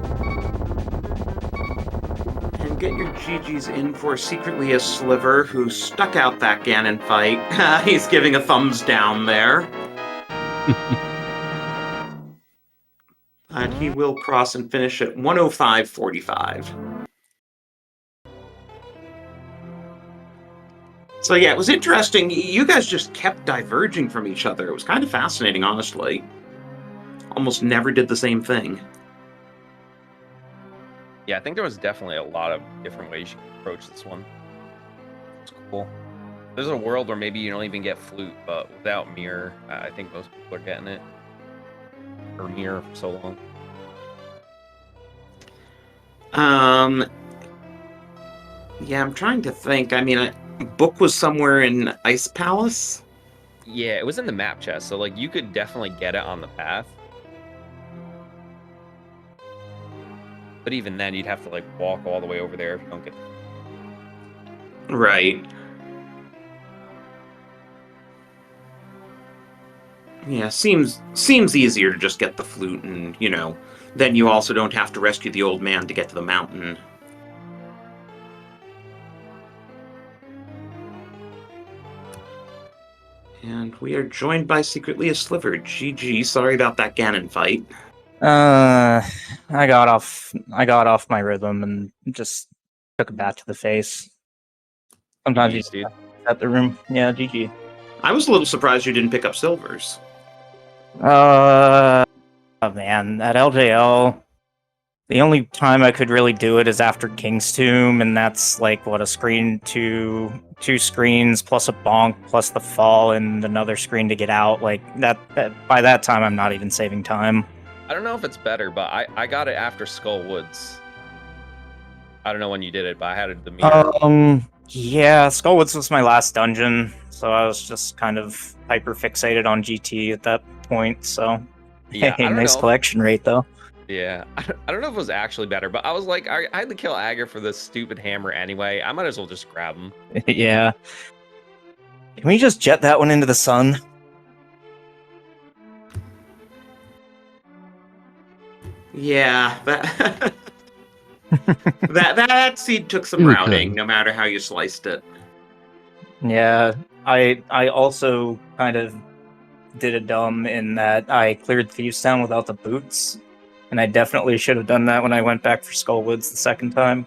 And get your GGs in for Secretly a Sliver, who stuck out that Ganon fight. He's giving a thumbs down there. And he will cross and finish at 105.45. So yeah, it was interesting. You guys just kept diverging from each other. It was kind of fascinating, honestly. Almost never did the same thing. Yeah, I think there was definitely a lot of different ways you could approach this one. It's cool. There's a world where maybe you don't even get Flute, but without Mirror, I think most people are getting it. Or Mirror for so long. Yeah, I'm trying to think. I mean, Book was somewhere in Ice Palace? Yeah, it was in the map chest, so like you could definitely get it on the path. But even then, you'd have to like walk all the way over there if you don't get. Right. Yeah, seems easier to just get the flute, and then you also don't have to rescue the old man to get to the mountain. And we are joined by Secretly a Sliver. GG, sorry about that Ganon fight. I got off my rhythm and just took a bat to the face. Sometimes you dude. at the room. Yeah, GG. I was a little surprised you didn't pick up silvers. Oh man, at LJL, the only time I could really do it is after King's Tomb, and that's like what, a screen, two screens plus a bonk plus the fall and another screen to get out. Like that by that time, I'm not even saving time. I don't know if it's better, but I got it after Skull Woods. I don't know when you did it, but I had it the Mirror. Yeah, Skull Woods was my last dungeon, so I was just kind of hyper fixated on GT at that point. So yeah, hey, nice collection rate though. Yeah, I don't know if it was actually better, but I was like, I had to kill Agar for the stupid hammer anyway. I might as well just grab him. Yeah. Can we just jet that one into the sun? Yeah, that seed took some routing, no matter how you sliced it. Yeah, I also kind of did a dumb in that I cleared Thieves Town without the boots, and I definitely should have done that when I went back for Skull Woods the second time.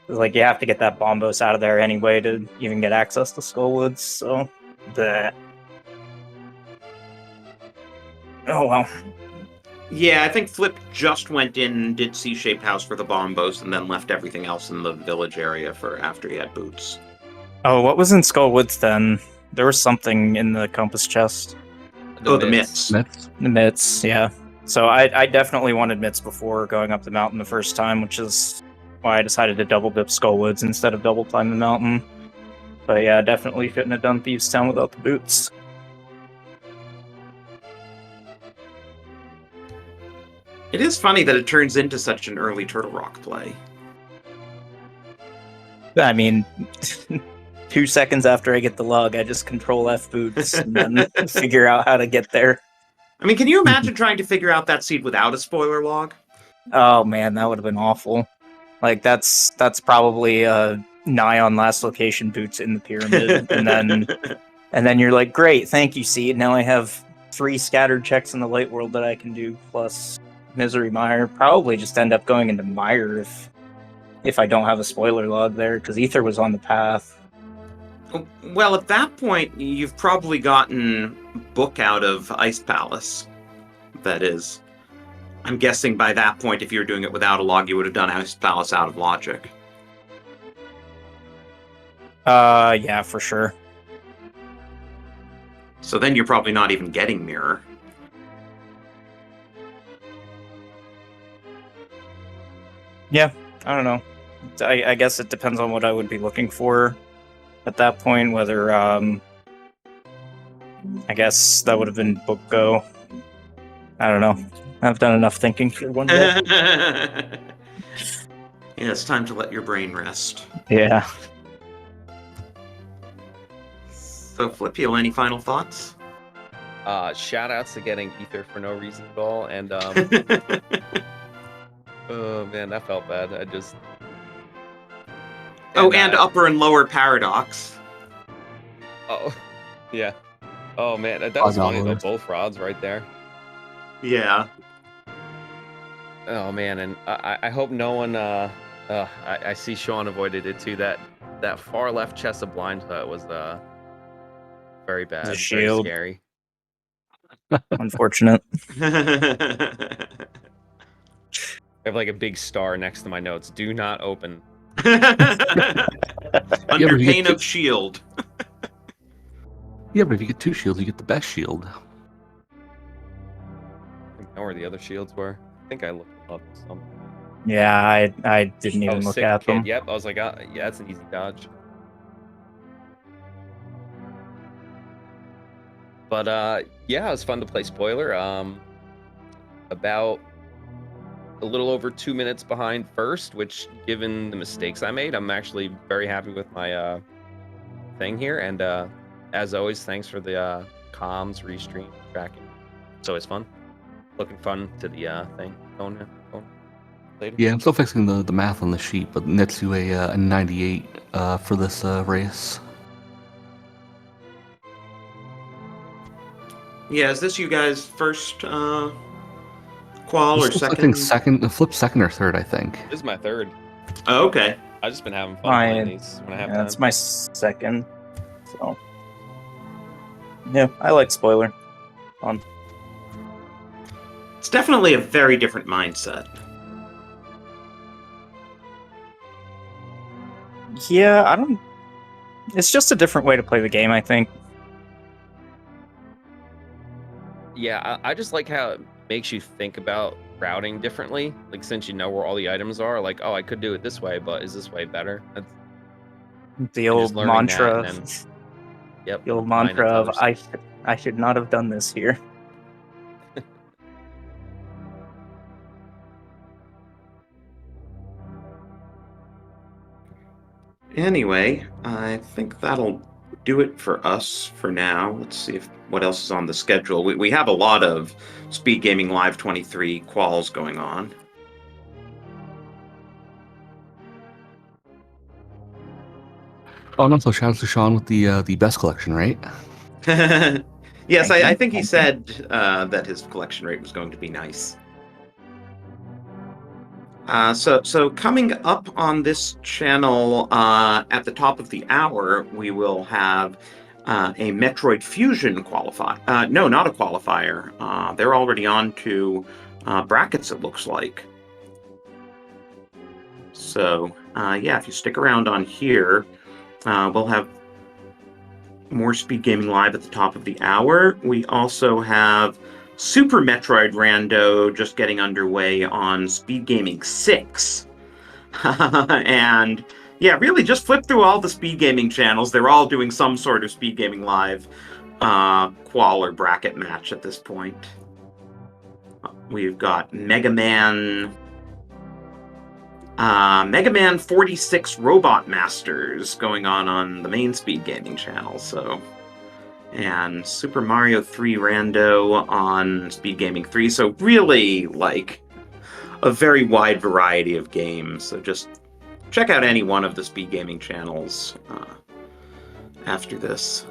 Like, you have to get that Bombos out of there anyway to even get access to Skull Woods, so... Oh well. Yeah, I think Flip just went in and did C-shaped house for the Bombos, and then left everything else in the village area for after he had boots. Oh, what was in Skull Woods then? There was something in the compass chest. The mitts. Mitts. The mitts, yeah. So I definitely wanted mitts before going up the mountain the first time, which is why I decided to double dip Skullwoods instead of double climb the mountain. But yeah, definitely couldn't have done Thieves Town without the boots. It is funny that it turns into such an early Turtle Rock play. I mean, 2 seconds after I get the log, I just control F boots and then figure out how to get there. I mean, can you imagine trying to figure out that seed without a spoiler log? Oh man, that would have been awful. Like that's probably nigh on last location boots in the pyramid, and then you're like, great, thank you, seed. Now I have 3 scattered checks in the light world that I can do plus Misery Mire. Probably just end up going into Mire if I don't have a spoiler log there, because Ether was on the path. Well, at that point, you've probably gotten Book out of Ice Palace. That is. I'm guessing by that point, if you were doing it without a log, you would have done Ice Palace out of Logic. Yeah, for sure. So then you're probably not even getting Mirror. Yeah, I don't know. I guess it depends on what I would be looking for at that point, whether, I guess that would have been Book Go. I don't know. I've done enough thinking for one day. Yeah, it's time to let your brain rest. Yeah. So, Flipio, any final thoughts? Shout outs to getting Ether for no reason at all, and oh man, that felt bad. I just and upper and lower paradox. Oh yeah. Oh man, that was funny though. Both rods right there. Yeah. Oh man, and I hope no one. I see Sean avoided it too. That far left chest of blind hut was very bad. The Very shield. scary. Unfortunate. I have like a big star next to my notes. Do not open. Under pain of shield. Yeah, but if you get 2 shields, you get the best shield. I don't know where the other shields were. I think I looked up something. Yeah, I didn't even look Sick at kid. them. Yep, I was like, yeah, that's an easy dodge. But yeah, it was fun to play spoiler. About a little over 2 minutes behind first, which, given the mistakes I made, I'm actually very happy with my thing here. And as always, thanks for the comms, restream, tracking. It's always fun. Looking fun to the thing going later. Yeah, I'm still fixing the math on the sheet, but nets you a 98 for this race. Yeah, is this you guys' first qual or I think second? flip second or third, I think. This is my third. Oh, okay. I've just been having fun playing these when I have time. That's my second. So yeah, I like spoiler. Fun. It's definitely a very different mindset. Yeah, I don't. It's just a different way to play the game, I think. Yeah, I just like how it makes you think about routing differently. Like, since you know where all the items are, like, oh, I could do it this way, but is this way better? The old mantra. Yep. The old mantra of I should not have done this here. Anyway, I think that'll do it for us for now. Let's see what else is on the schedule. We have a lot of Speedgaming Live 23 quals going on. Oh, and also shout out to Sean with the best collection, right? Yes, I think he said that his collection rate was going to be nice. So coming up on this channel at the top of the hour, we will have a Metroid Fusion qualifier. No, not a qualifier. They're already on to brackets, it looks like. So, yeah, if you stick around on here, we'll have more Speed Gaming Live at the top of the hour. We also have Super Metroid Rando just getting underway on Speed Gaming 6. And yeah, really just flip through all the Speed Gaming channels. They're all doing some sort of Speed Gaming Live qual or bracket match at this point. We've got Mega Man 46 Robot Masters going on the main Speed Gaming channel, so... And Super Mario 3 Rando on Speed Gaming 3, so really, like, a very wide variety of games, so just check out any one of the Speed Gaming channels after this.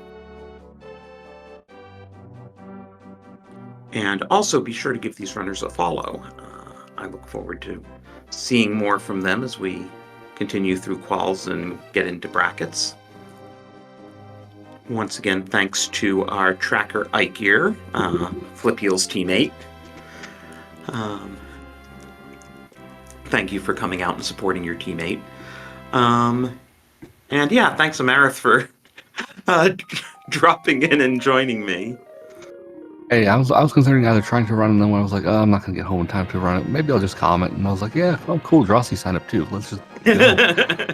And also be sure to give these runners a follow. I look forward to seeing more from them as we continue through quals and get into brackets. Once again, thanks to our tracker Ike here, Flipheel's teammate. Thank you for coming out and supporting your teammate. And yeah, thanks Amarith for dropping in and joining me. Hey, I was considering either trying to run, and then when I was like, oh, I'm not gonna get home in time to run it, maybe I'll just comment. And I was like, yeah, oh, cool, Drosy signed up too. Let's just go.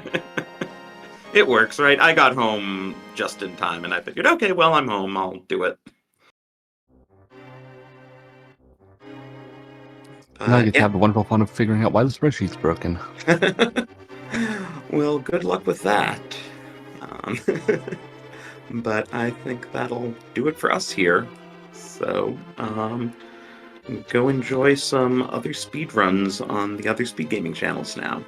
It works, right? I got home just in time, and I figured, okay, well, I'm home, I'll do it. Now I get to have the wonderful fun of figuring out why the spreadsheet's broken. Well, good luck with that. But I think that'll do it for us here. So, go enjoy some other speedruns on the other Speed Gaming channels now.